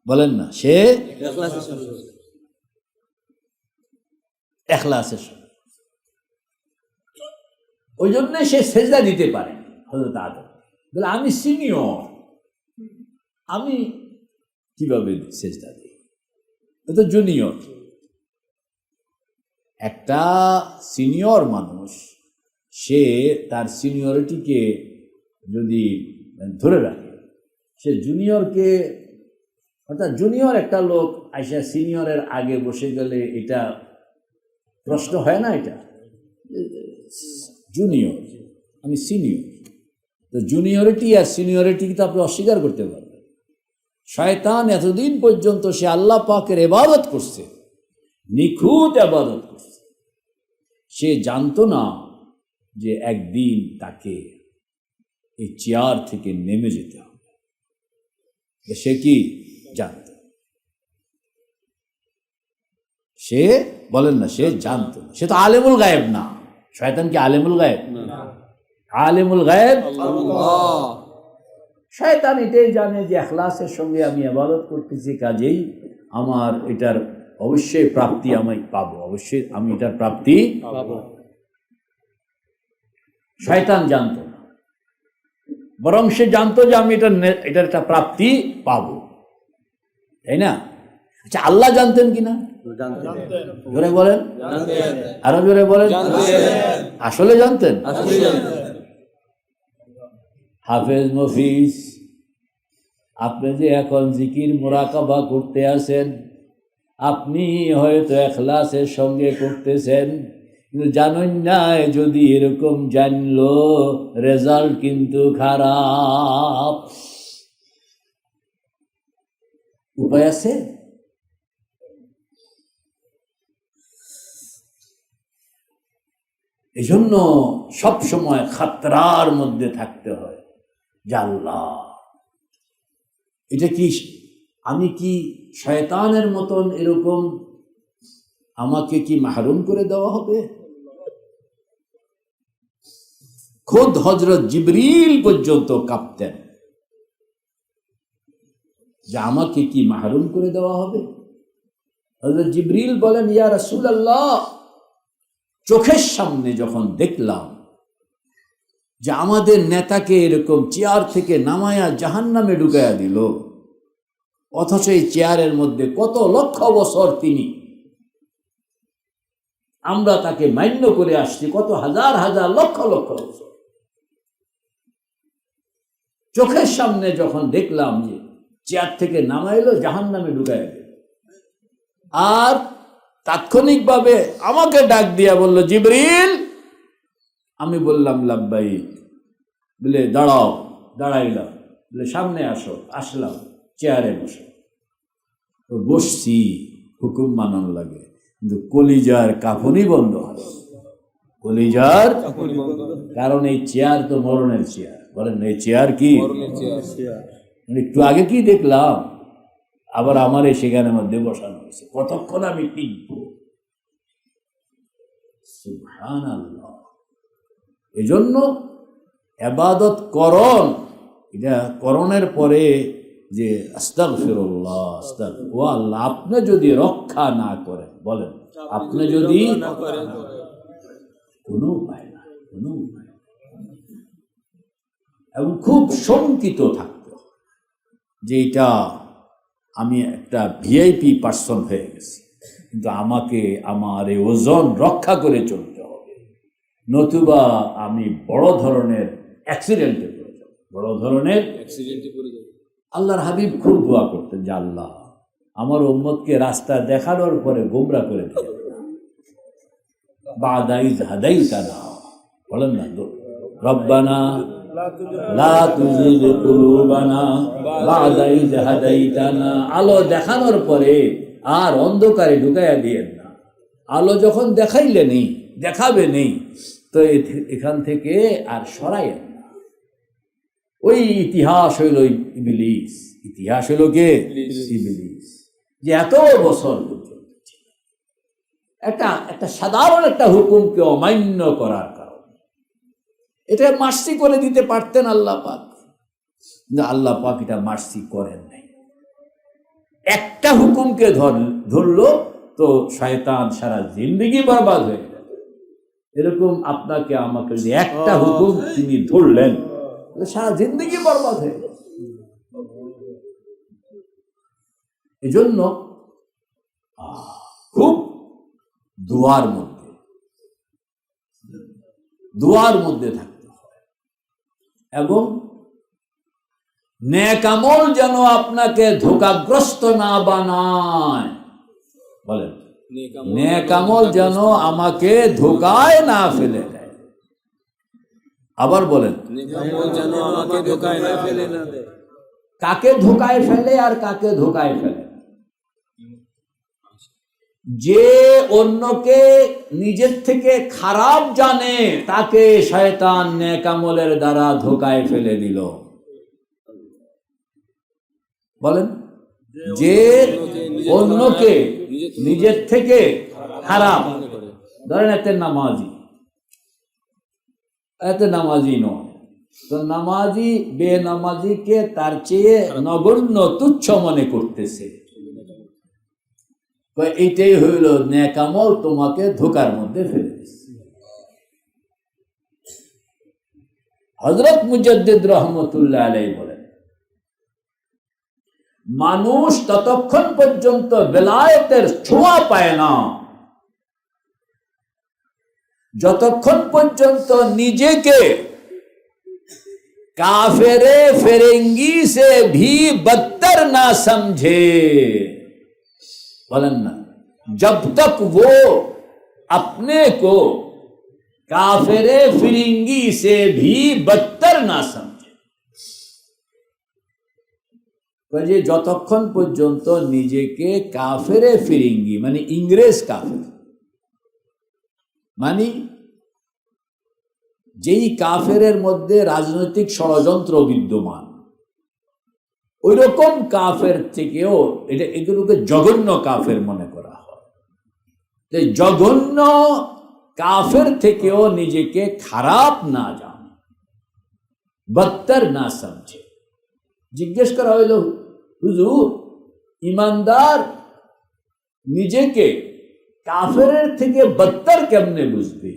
বলেন না, সে ইখলাসের সঙ্গে, ওই জন্য সে সেজদা দিতে পারে। হযরত আদম বলে আমি সিনিয়র, আমি কিভাবে সেজদা দিই, ও তো জুনিয়র। একটা সিনিয়র মানুষ সে তার সিনিয়রিটিকে যদি ধরে রাখে, সে জুনিয়রকে, অর্থাৎ জুনিয়র একটা লোক আইসা সিনিয়রের আগে বসে গেলে এটা প্রশ্ন হয় না, এটা জুনিয়র, আমি সিনিয়র। তো জুনিয়রিটি আর সিনিয়রিটিকে তো আপনি অস্বীকার করতে পারবেন। শয়তান এতদিন পর্যন্ত সে আল্লাহ পাকের ইবাদত করছে, নিখুঁত ইবাদত করছে। সে জানতো না যে একদিন তাকে এই চেয়ার থেকে নেমে যেতে হবে। সে কি জানত? সে বলেন না, সে জানত। সে তো আলেমুল গায়েব না। শয়তান কি আলেমুল গায়েব? আলেমুল গায়েব আল্লাহ। শয়তান এটাই জানে যে ইখলাসের সঙ্গে আমি ইবাদত করতেছি, কাজেই আমার এটার অবশ্যই প্রাপ্তি আমি পাবো, অবশ্যই আমি এটার প্রাপ্তি পাবো। শয়তান জানতো না, বরং সে জানতো যে আমি এটার একটা প্রাপ্তি পাবো, তাই না? আচ্ছা, আল্লাহ জানতেন কিনা? জোরে বলেন, আরো জোরে বলেন। আসলে জানতেন। হাফেজ মফিজ, আপনি যে এখন জিকির মুরাকাবা করতে আসেন, আপনি হয়তো ইখলাসের সঙ্গে করতেছেন, কিন্তু জানেন না যদি এরকম জানলো রেজাল্ট কিন্তু খারাপ। উপায় আছে? এই জন্য সবসময় খাতরার মধ্যে থাকতে হয় যে আল্লাহ, এটা কি আমি কি শয়তানের মতন এরকম আমাকে কি মাহরুম করে দেওয়া হবে? খোদ হযরত জিবরিল পর্যন্ত কাঁপতেন যে আমাকে কি মাহরুম করে দেওয়া হবে। হযরত জিবরিল বলেন, ইয়া রাসূলুল্লাহ, চোখের সামনে যখন দেখলাম যে আমাদের নেতাকে এরকম চেয়ার থেকে নামায়া জাহান্নামে ঢুকাইয়া দিল, অথচ এই চেয়ারের মধ্যে কত লক্ষ বছর তিনি, আমরা তাকে মান্য করে আসছি কত হাজার হাজার লক্ষ লক্ষ বছর, চোখের সামনে যখন দেখলাম যে চেয়ার থেকে নামাইলো, জাহান্নামে ঢুকাইয়া দিল, আর তাৎক্ষণিকভাবে আমাকে ডাক দিয়া বলল, জিবরিল। আমি বললাম লাব্বাইক। বলে দাঁড়াও, দাঁড়াইলাম। বলে সামনে আসো, আসলাম, চেয়ারে বসো। বসছি, হুকুম মানানো লাগে। কিন্তু কলিজার কাফনই বন্ধ হয়, কলিজার, কারণ এই চেয়ার তো মরণের চেয়ার। বলেন এই চেয়ার কি? একটু আগে কি দেখলাম, আবার আমার এই সেখানের মধ্যে বসানো হয়েছে, কতক্ষণ আমি টিকবো। সুবহানাল্লাহ। এজন্য ইবাদত করণ, এটা করণের পরে যে আস্তাগফিরুল্লাহ আস্তাগফিরুল্লাহ, ও আল্লাহ আপনি যদি রক্ষা না করেন, বলেন আপনি যদি কোনো উপায় না, কোনো উপায় না। এবং খুব শঙ্কিত থাকতে হয় যে এটা আমি একটা ভিআইপি পার্সন হয়ে গেছি, কিন্তু আমাকে আমার এই ওজন রক্ষা করে চলতে হবে, নতুবা আমি বড় ধরনের অ্যাক্সিডেন্টে পড়ে যাব, বড় ধরনের অ্যাক্সিডেন্টে পড়ে যাব। আল্লাহর হাবিব খুব দোয়া করতেন যে আল্লাহ আমার উম্মতকে রাস্তা দেখানোর পরে গোমরা করে দিলেন না, বাদা ইয হাদাইতানা, বলেন না রব্বানা লা তুযিগ কুলুবানা বাদা ইয হাদাইতানা, আলো দেখানোর পরে আর অন্ধকারে ঢুকাইয়া দিয়েন না, আলো যখন দেখাইলে নেই, দেখাবে নেই, তো এখান থেকে আর সরাইয়েন না। ওই ইতিহাস হইল ইবলিস, ইতিহাস হইল কে? ইবলিস, যে এত বছর পর্যন্ত একটা সাধারণ একটা হুকুমকে অমান্য করার কারণে এটা মার্সি করে দিতে পারতেন আল্লাহ পাক, কিন্তু আল্লাহ পাক এটা মার্সি করেন নাই। একটা হুকুমকে ধরলো তো শয়তান সারা জিন্দগি বরবাদ হয়ে গেল। এরকম আপনাকে আমাকে যে একটা হুকুম তিনি ধরলেন, সারা জিন্দগি বরবাদ হয়ে গেল। এজন্য খুব দোয়ার মধ্যে থাকতে হয়, এবং নেক আমল যেন আপনাকে ধোঁকাগ্রস্ত না বানায়। বলেন নেক আমল যেন আমাকে ধোঁকায় না ফেলে দেয়। আবার বলেন কাকে ধোঁকায় ফেলে আর কাকে ধোঁকায় ফেলে? যে অন্যকে নিজের থেকে খারাপ জানে তাকে শয়তান নেক আমলের দ্বারা ধোঁকায় ফেলে দিল। বলেন যে অন্যকে নিজের থেকে খারাপ, ধরেন এতে নামাজি নয়, তো নামাজি বেনামাজিকে তার চেয়ে নগণ্য তুচ্ছ মনে করতেছে, এইটাই হইল নেক আমল তোমাকে ধোঁকার মধ্যে ফেলে দিচ্ছে। হযরত মুজাদ্দিদ রহমতুল্লাহ আলাইহি বলেন, মানুষ ততক্ষণ পর্যন্ত বেলায়েতের ছোঁয়া পায় না যতক্ষণ পর্যন্ত নিজেকে काफिरे फिरंगी से भी बदतर ना समझे। बोलन ना, जब तक वो अपने को काफिरे फिरंगी से भी बदतर ना समझे, যে যতক্ষণ পর্যন্ত নিজেকে কাফেরে ফিরিঙ্গি মানে ইংরেজ কাফের, মানে যেই কাফেরের মধ্যে রাজনৈতিক ষড়যন্ত্র বিদ্যমান, ওই রকম কাফের থেকেও এগুলোকে জঘন্য কাফের মনে করা হয়। জঘন্য কাফের থেকেও নিজেকে খারাপ না জানে, বদতর না সমঝে। জিজ্ঞেস করা হইল, হুজুর ইমানদার নিজেকে কাফেরের থেকে বদতর কেমনে বুঝবে?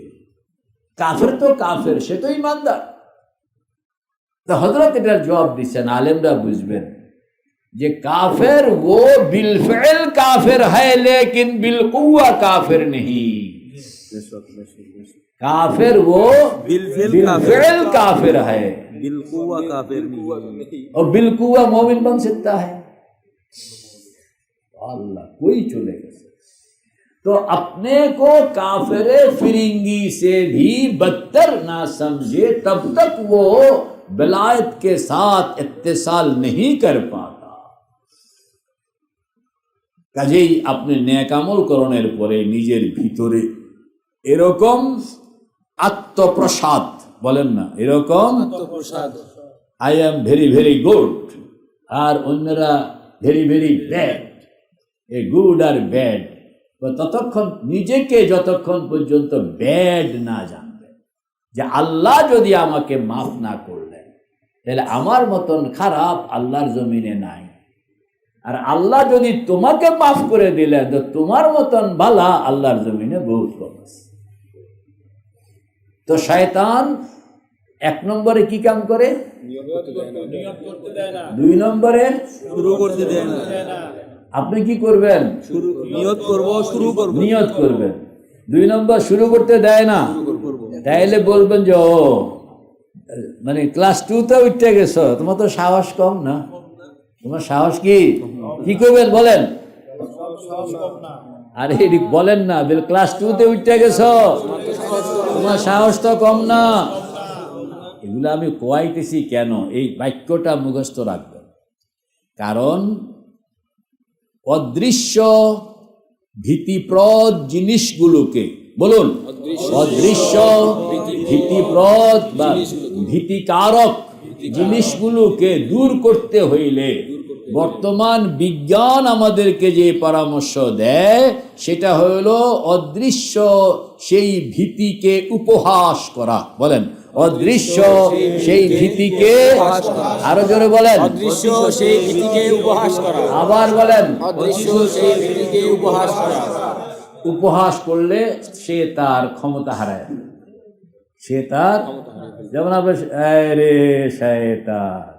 কাফের তো কাফের, সে তো ইমানদার। তো হযরত এটার জবাব দিচ্ছেন, আলেমরা বুঝবেন যে কাফের ও বিলফিল কাফের হ্যায় লেকিন বিলকুয়া কাফের नहीं। काफिर वो बिलफिल काफिर है, बिलकुवा काफिर नहीं। और बिलकुवा मोमिन बन सकता है? अल्लाह कोई चलेगा। तो अपने को काफिरे फिरिंगी से भी बदतर ना समझे, तब तक वो विलायत के साथ इत्तिसाल नहीं कर पाता। কাজেই আপনি নেক আমল করণের পরে নিজের ভিতরে এরকম আত্মপ্রসাদ, বলেন না, এরকম I am very very good আর অন্যরা very very bad, a good আর ব্যাড, ততক্ষণ নিজেকে যতক্ষণ পর্যন্ত ব্যাড না জানবে যে আল্লাহ যদি আমাকে মাফ না করলেন তাহলে আমার মতন খারাপ আল্লাহর জমিনে নাই, আর আল্লাহ যদি তোমাকে মাফ করে দিলেন তো তোমার মতন ভালা আল্লাহর জমিনে বহুত কম আছে। তো শয়তান এক নম্বরে কি কাম করে, দুই নম্বরে শুরু করতে দেয় না। আপনি কি করবেন, নিয়ত করব, শুরু করব, নিয়ত করবেন। দুই নম্বর শুরু করতে দেয় না, তাইলে বলবেন যে ও মানে ক্লাস 2-তে উঠতে গেছো, তোমার তো সাহস কম না, তোমার সাহস কি করবেন বলেন, আরে বলেন না, ক্লাস 2-তে উঠতে গেছো, তোমার সাহস তো কম না। এগুলো আমি কোয়াইতেছি কেন, এই বাক্যটা মুখস্থ রাখবেন, কারণ অদৃশ্য ভীতিপ্রদ জিনিসগুলোকে, বলুন, অদৃশ্য ভীতিপ্রদ বা ভীতিকারক জিনিসগুলোকে দূর করতে হইলে বর্তমান বিজ্ঞান আমাদেরকে যে পরামর্শ দেয় সেটা হলো অদৃশ্য সেই ভীতিকে উপহাস করা, বলেন, অদৃশ্য সেই ভীতিকে, আরো জোরে বলেন, অদৃশ্য সেই ভীতিকে উপহাস করা, আবার বলেন, অদৃশ্য সেই ভীতিকে উপহাস করা। উপহাস করলে সে তার ক্ষমতা হারায়, সে তার, যেমন আপনি আরে শয়তান,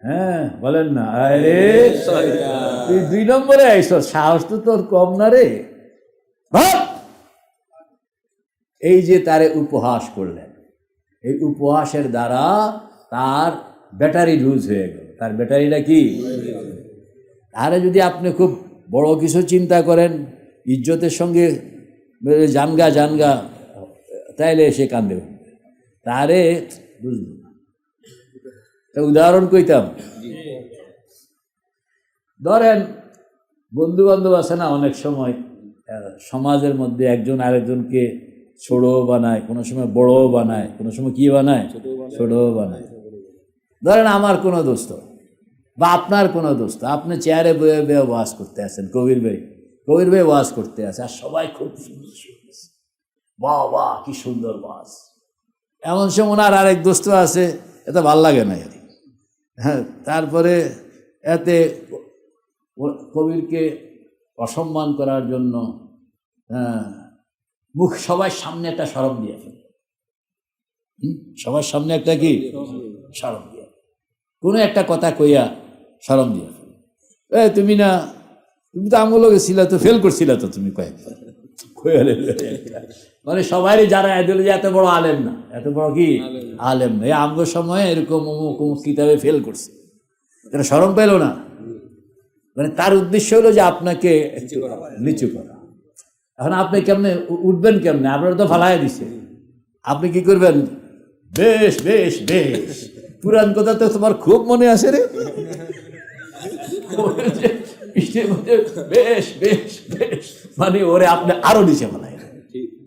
হ্যাঁ বলেন না, আরে তুই 2 নম্বরে আইস, সাহস তো তোর কম না রে, এই যে তারে উপহাস করলেন, এই উপহাসের দ্বারা তার ব্যাটারি লুজ হয়ে গেল, তার ব্যাটারিটা কি, তারে যদি আপনি খুব বড় কিছু চিন্তা করেন, ইজ্জতের সঙ্গে জানগা তাইলে সে কান্দে, তারে বুঝল না। উদাহরণ কইতাম, ধরেন বন্ধু বান্ধব আছে না, অনেক সময় সমাজের মধ্যে একজন আরেকজনকে ছোটও বানায়, কোনো সময় বড়ও বানায়, কোনো সময় কি বানায়, ছোটও বানায়। ধরেন আমার কোনো দোস্ত বা আপনার কোনো দোস্ত, আপনি চেয়ারে বয়ে বয়ে ওয়াজ করতে আছেন, কবির ভাই ওয়াজ করতে আছে, আর সবাই খুব সুন্দর শুনতেছে, বাহ বাহ কি সুন্দর ওয়াজ। এমন সময় ওনার আরেক দোস্ত আছে, এটা ভাল লাগে না এর, হ্যাঁ, তারপরে এতে কবিরকে অসম্মান করার জন্য মুখ সবার সামনে একটা শরম দিয়ে ফেলে, সবার সামনে একটা কি শরম দিয়ে, কোনো একটা কথা কইয়া শরম দিয়ে ফেলে, তুমি তো আমগুলো গেছিলা, তো ফেল করছিলা তো তুমি কয়েকবার, মানে সবারই যারা এদিল যে এত বড় আলেম না, এত বড় কি আলেম না, এই আমগোর সময় এরকম অমুক অমুক কিতাবে ফেল করছে, এটা শরম পেল না, মানে তার উদ্দেশ্য হলো যে আপনাকে নিচু করা। এখন আপনি কেমনে উঠবেন, কেমনে, আপনারা তো ফালাই দিছে, আপনি কি করবেন, বেশ বেশ বেশ, পুরান কথা তো তোমার খুব মনে আছে রে, বেশ বেশ বেশ, মানে ওরে আপনি আরো নিচে ফেলাই,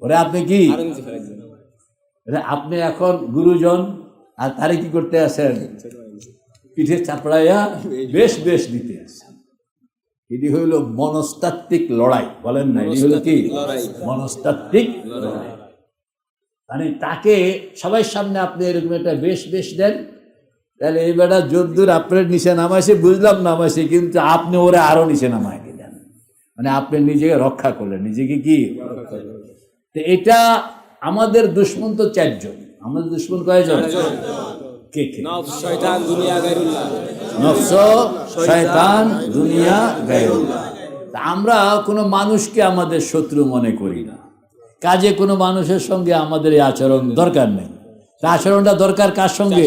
ওরে আপনি কি, আপনি এখন গুরুজন আর তারে কি করতে আছেন, পিঠে চাপড়াইয়া বেশ বেশ দিতে আছেন। এটি হইল মনস্তাত্ত্বিক লড়াই, বলেন না, এটি হলো কি মনস্তাত্ত্বিক লড়াই, মানে তাকে সবাই সামনে আপনি এরকম একটা বেশ বেশ দেন, তাহলে এই বেটা যদ্দূর আপনার নিচে নামাইছে বুঝলাম নামাইছে, কিন্তু আপনি ওরা আরো নিচে নামাই দিলেন, মানে আপনি নিজেকে রক্ষা করলেন, নিজেকে কি, তো এটা আমাদের দুশ্মন তো 4 জন, আমাদের দুশ্মন কয়জন, কে কে, নফস, শয়তান, দুনিয়া, গায়রুল্লাহ। নফস, শয়তান, দুনিয়া, গায়রুল্লাহ। আমরা কোনো মানুষকে আমাদের শত্রু মনে করি না, কাজে কোনো মানুষের সঙ্গে আমাদের এই আচরণ দরকার নেই, আচরণটা দরকার কার সঙ্গে,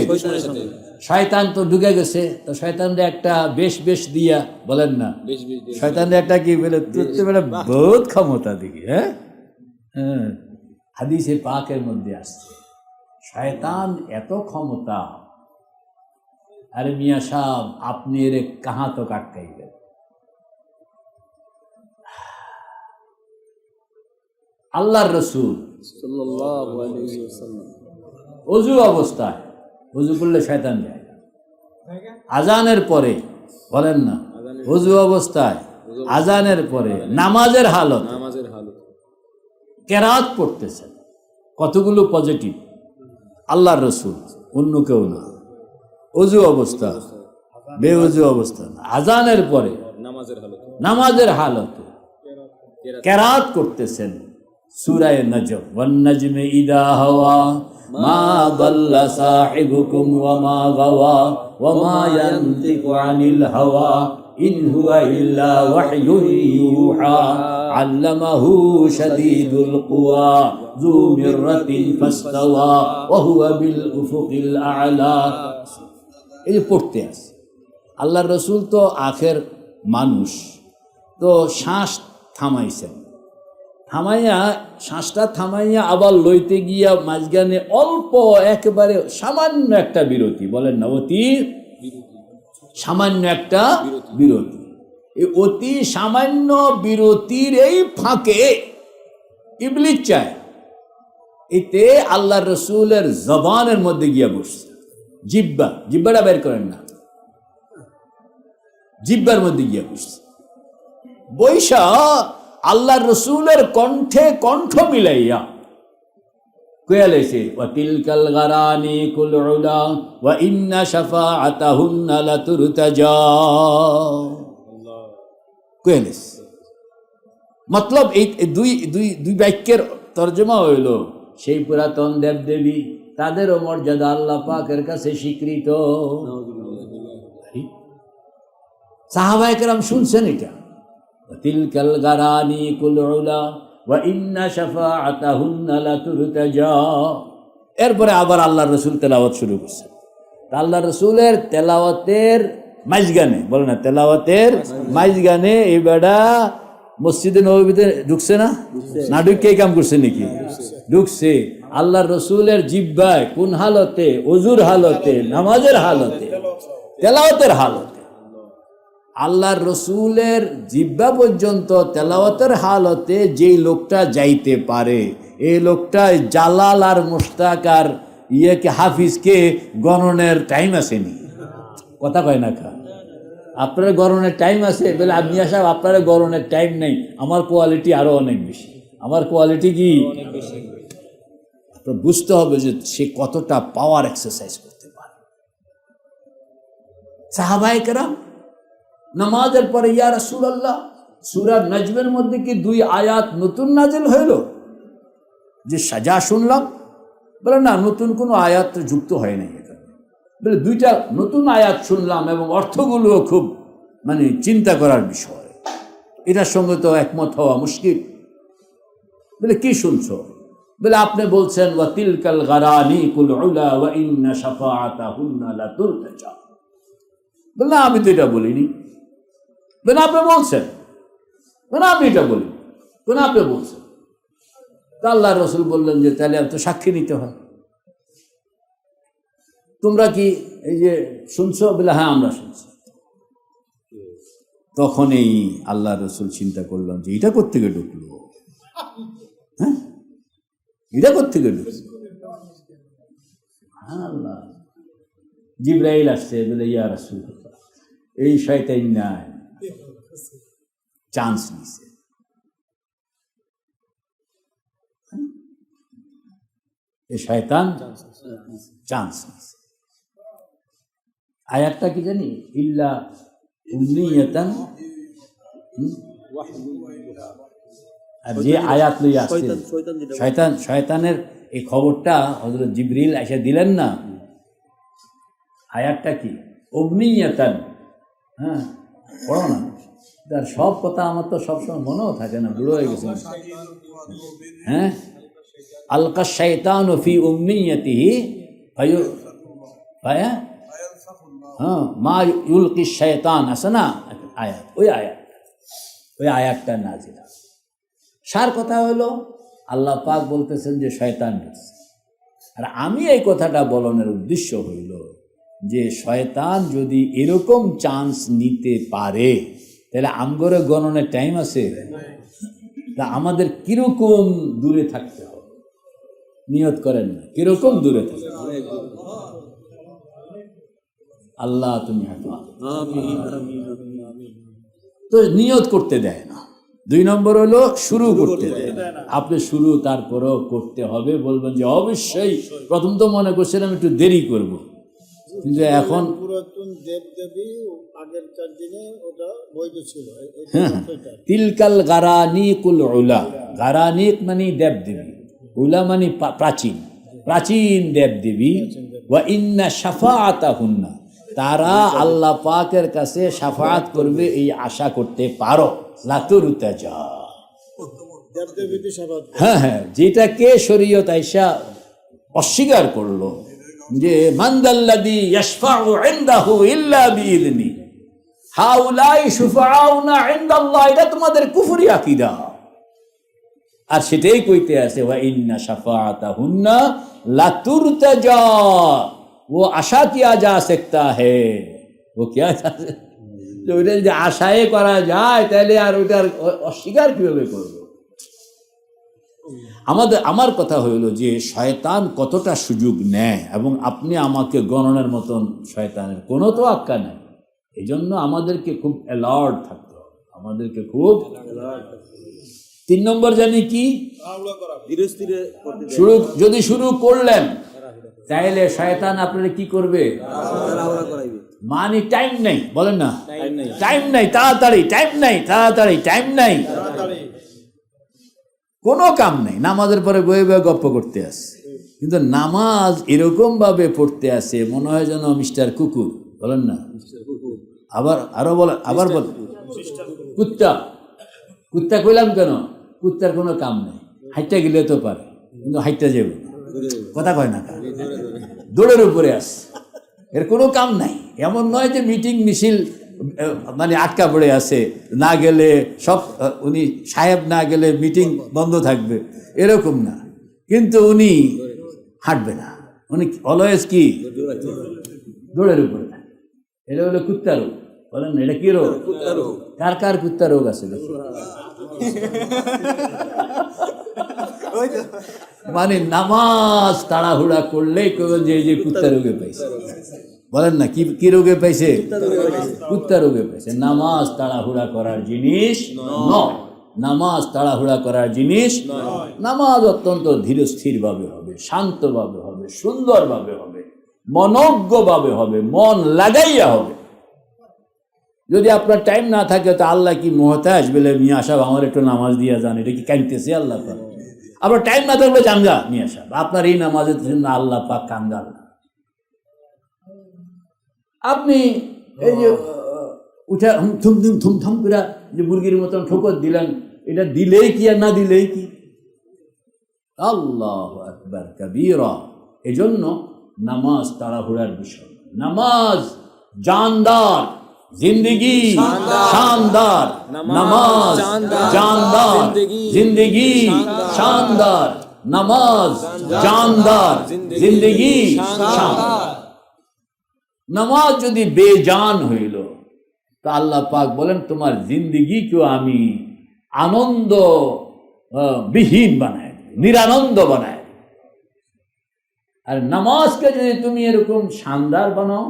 শয়তান তো ঢুকে গেছে, তো শয়তানরা একটা বেশ বেশ দিয়া, বলেন না, শয়তানরা একটা কি বলে, বহুত ক্ষমতা দেখি, হ্যাঁ হ্যাঁ, হাদিসে পাকের মধ্যে আসছে শয়তান এত ক্ষমতা, আরে মিয়া সাহেব আপনি এর কাহা তো কাটকাইবেন, আল্লাহর রসুল সাল্লাল্লাহু আলাইহি ওয়াসাল্লাম অজু অবস্থায়, অজু করলে শয়তান যায়, আজানের পরে বলেন না, অজু অবস্থায়, আজানের পরে, নামাজের হালত, নামাজের হালত কেরাত পড়তেছেন, কতগুলো পজিটিভ। আল্লাহর রসুল, অন্য কেউ না। অজু অবস্থা, বেউজু অবস্থা না, আজানের পরে, নামাজের হালত নামাজের হালতে কেরাত করতেছেন সূরায়ে নজম, ওয়ান নাজমি ইদা হাওয়া মা দাল্লা সাহিবুকুম ওয়া মা গাওয়া ওয়া মা ইয়ানতিকু আনিল হাওয়া ইন হুয়া ইল্লা ওয়াহয়ুন ইউহা আল্লামাহু শাদীদুল কুওয়া যু মিররাতিন ফাসতাওয়া ওয়া হুয়া বিল উফুকিল আ'লা। এই যে পড়তে আছে। আল্লাহর রসুল তো আখের মানুষ, তো শ্বাস থামাইছেন, থামাইয়া শ্বাসটা থামাইয়া আবার লইতে গিয়া মাঝখানে অল্প একেবারে সামান্য একটা বিরতি, বলেন না, অতি সামান্য একটা বিরতি। এই অতি সামান্য বিরতির এই ফাঁকে ইবলিস চায় এতে আল্লাহর রসুলের জবানের মধ্যে গিয়া বসছে, জিব্বাটা বের করেন না, জিব্বার মধ্যে গিয়া বসছে, বৈশা আল্লাহর রসুলের কণ্ঠে কণ্ঠ মিলাইয়া কয়ালেছে, ওয়া তিলকাল গারানি কুল উলা ওয়া ইন্না শাফাআতাহুন্না লাতুরতাজা। কয়ালেছে মতলব এই দুই বাক্যের তর্জমা হইল, সেই পুরাতন দেবদেবী তাদেরও মর্যাদা আল্লাহ পাকের কাছে স্বীকৃত। সাহাবায়ে কেরাম শুনছেন এটা, তিলকাল গারানি কুল উলা ওয়া ইন্না শাফাআতাহুন্না লাতুরতাজা। এরপরে আবার আল্লাহর রসুল তেলাওয়াত শুরু করছেন। আল্লাহ রসুলের তেলাওয়াতের মাঝগানে, বলে না, তেলাওয়াতের মাঝগানে এই বেড়া মসজিদে নববীতে ঢুকছে না, না ঢুকে কাম করছে নাকি? ঢুকছে। আল্লাহর রসুলের জিব্বায় কোন হালতে? ওজুর হালতে, নামাজের হালতে, তেলাওয়াতের হালতে। আল্লাহর রসুলের জিব্বা পর্যন্ত তেলাওয়াতের হালতে যেই লোকটা যাইতে পারে, এই লোকটা জালাল আর মুশতাক আর ইয়েকে হাফিজকে গণনের টাইম আসেনি। কথা কয় না খা, আপনার গণনের টাইম আছে বলে আপনি আসা, আপনার গণনের টাইম নেই। আমার কোয়ালিটি আরো অনেক বেশি। আমার কোয়ালিটি কি? আপনার বুঝতে হবে যে সে কতটা পাওয়ার এক্সারসাইজ করতে পারে। সাহাবায়ে কেরাম নামাজের পরে, ইয়া রাসূলুল্লাহ, সূরা নজমের মধ্যে কি 2 আয়াত নতুন নাজিল হইল যে সাজা শুনলাম? বলে না, নতুন কোনো আয়াত যুক্ত হয় নাই এখানে। বলে 2টা নতুন আয়াত শুনলাম এবং অর্থগুলো খুব চিন্তা করার বিষয়, এটার সঙ্গে তো একমত হওয়া মুশকিল। বলে কি শুনছো? বলে আপনি বলছেন ওয়া তিলকাল গারানি কুল উলা ওয়া ইন্না শাফাআতাহুন্না লাতুরতাজা। বলে না, আমি তো এটা বলিনি। বলে আপনি বলছেন। বলে আমি এটা বলি। বলে আপনি বলছেন। তা আল্লাহর রাসূল বললেন যে তাহলে তো সাক্ষী নিতে হয়। তোমরা কি এই যে শুনছো? বলে হ্যাঁ, আমরা শুনছি। তখন এই আল্লাহর রাসূল চিন্তা করলাম যে এটা কোত্থেকে ঢুকলো? হ্যাঁ, এটা কোত্থেকে ঢুকলো? আল্লাহ, জিবরাইল আসছে, বলে ইয়া রাসূলুল্লাহ, এই শয়তান নাই চান্স নিছে। এই শয়তান চান্স নিছে। আয়াতটা কি জানি? ইল্লা উম্মিয়াতান। আর যে আয়াত লইয়া আসছে শয়তানের এই খবরটা হযরত জিবরিল এসে দিলেন না। আয়াতটা কি? উম্মিয়াতান। হ্যাঁ, পড়ো না, তার সব কথা আমার তো সবসময় মনেও থাকে না, বুড়ো হয়ে গেছে। হ্যাঁ, আলকা শাইতানু ফি উম্মিয়াতিহি হ্যাঁ, মা ইউলকি শাইতান আছে না আয়াত, ওই আয়াতটা নাজিল। সার কথা হলো আল্লাহ পাক বলতেছেন যে শয়তান ঢুকছে। আর আমি এই কথাটা বলানোর উদ্দেশ্য হইল যে শয়তান যদি এরকম চান্স নিতে পারে তাহলে আমগরে গণনের টাইম আছে? তা আমাদের কিরকম দূরে থাকতে হবে, নিয়ত করেন না কিরকম দূরে থাকতে হবে। আল্লাহ তুমি হেফাজত। তো নিয়ত করতে দেয় না। 2 নম্বর হলো শুরু করতে দেয় না। আপনি শুরু তারপরেও করতে হবে, বলবেন যে অবশ্যই প্রথম তো মনে করছিলাম একটু দেরি করব, কিন্তু এখন পুরাতন দেবদেবী আগেরকার দিনে ওটা বৈধ ছিল। তিলকাল গারানিকুল উলা, গারানিক মানে দেবদেবী, উলা মানে প্রাচীন প্রাচীন দেবদেবী। ওয়া ইন্না শাফাআতাহুন্না, তারা আল্লাহ পাকের কাছে শাফাআত করবে এই আশা করতে পারো। লাতুরতাজা, দেবদেবীতে সাবাদ হ্যাঁ হ্যাঁ, যেটাকে শরীয়ত আইসা অস্বীকার করলো যে মানদাল্লাযী ইয়াশফাউ ইনদাহু ইল্লা বিইذনি, হাউলাই শুফাউনা ইনদাল্লাহ, এটা তোমাদের কুফরি আকীদা। আর সেটাই কইতে আছে ওয়া ইন্না শাফাআতাহুন্না লাতুরতাজা, वो आशा किया जा सकता है, वो क्या তো ওইটা যদি আশায় করা যায় তাহলে আর ওইটার অস্বীকার কিভাবে করবো। আমার কথা হইল যে শয়তান কতটা সুযোগ নেয়, এবং আপনি আমাকে গণনার মতন শয়তানের কোনো তো আক্কা নেই। এই জন্য আমাদেরকে খুব অ্যালার্ট থাকতে হবে, আমাদেরকে খুব। 3 নম্বর জানি কি, শুরু যদি শুরু করলেন তাইলে শয়তান আপনারা কি করবে, মানে টাইম নাই, বলেন না টাইম নাই, তাড়াতাড়ি টাইম নাই, তাড়াতাড়ি টাইম নাই, কোনো কাম নাই। নামাজের পরে বয়ে বয়ে গপ্প করতে আসে, কিন্তু নামাজ এরকম ভাবে পড়তে আসে মনে হয় যেন মিস্টার কুকুর, বলেন না, আবার আরো বলেন, আবার বলেন কুত্তা। কুত্তা কইলাম কেন, কুত্তার কোনো কাম নাই, হাইটটা গেলে তো পারে কিন্তু হাইটটা যাবে না, কথা কয় না, দৌড়ের উপরে আসে, এর কোনো কাম নাই। এমন নয় যে মিটিং মিছিল মানে আটকা পড়ে আছে, না গেলে সব, উনি সাহেব না গেলে মিটিং বন্ধ থাকবে, এরকম না, কিন্তু উনি হাঁটবে না, উনি অলওয়েজ কি দৌড়ের উপরে। এটা হলো কুত্তা রোগ, বলেন না, এটা কি রোগ, কার কার কুত্তা রোগ আছে দেখি, মানে নামাজ তাড়াহুড়া করলেই কেবল যে এই যে কুত্তা রোগে পাইছে, বলেন না কি রোগে পাইছে, কুত্তা রোগে পাইছে। নামাজ তাড়াহুড়া করার জিনিস নয়, নামাজ তাড়াহুড়া করার জিনিস। নামাজ অত্যন্ত ধীরস্থির ভাবে হবে, শান্তভাবে হবে, সুন্দরভাবে হবে, মনজ্ঞভাবে হবে, মন লাগাইয়া হবে। যদি আপনার টাইম না থাকে তো আল্লাহ কি মহতাজ বলে মিয়া সাহেব আমার একটু নামাজ দিয়া যান, এটা কি কাঁদতেছে আল্লাহ পাক? আপনার টাইম না থাকলে জানগা মিয়া সাহেব, আপনার এই নামাজের জন্য আল্লাহ পাক কাঙ্গাল। আপনি এই যে উঠা থুমথুম করে যে মুরগির মতন ঠোকর দিলেন, এটা দিলেই কি আর না দিলেই কি? আল্লাহু আকবার কাবীরা। এজন্য নামাজ তাড়াহুড়ার বিষয়, নামাজ জানদার, জিন্দগি শানদার, নামাজ জানদার, জিন্দগি শানদার, নামাজ জানদার, জিন্দগি শানদার। নামাজ যদি বেজান হইল তা আল্লাহ পাক বলেন তোমার জিন্দগিকেও আমি আনন্দ বিহীন বানায়, নিরানন্দ বানায়। আর নামাজকে যদি তুমি এরকম শানদার বানাও,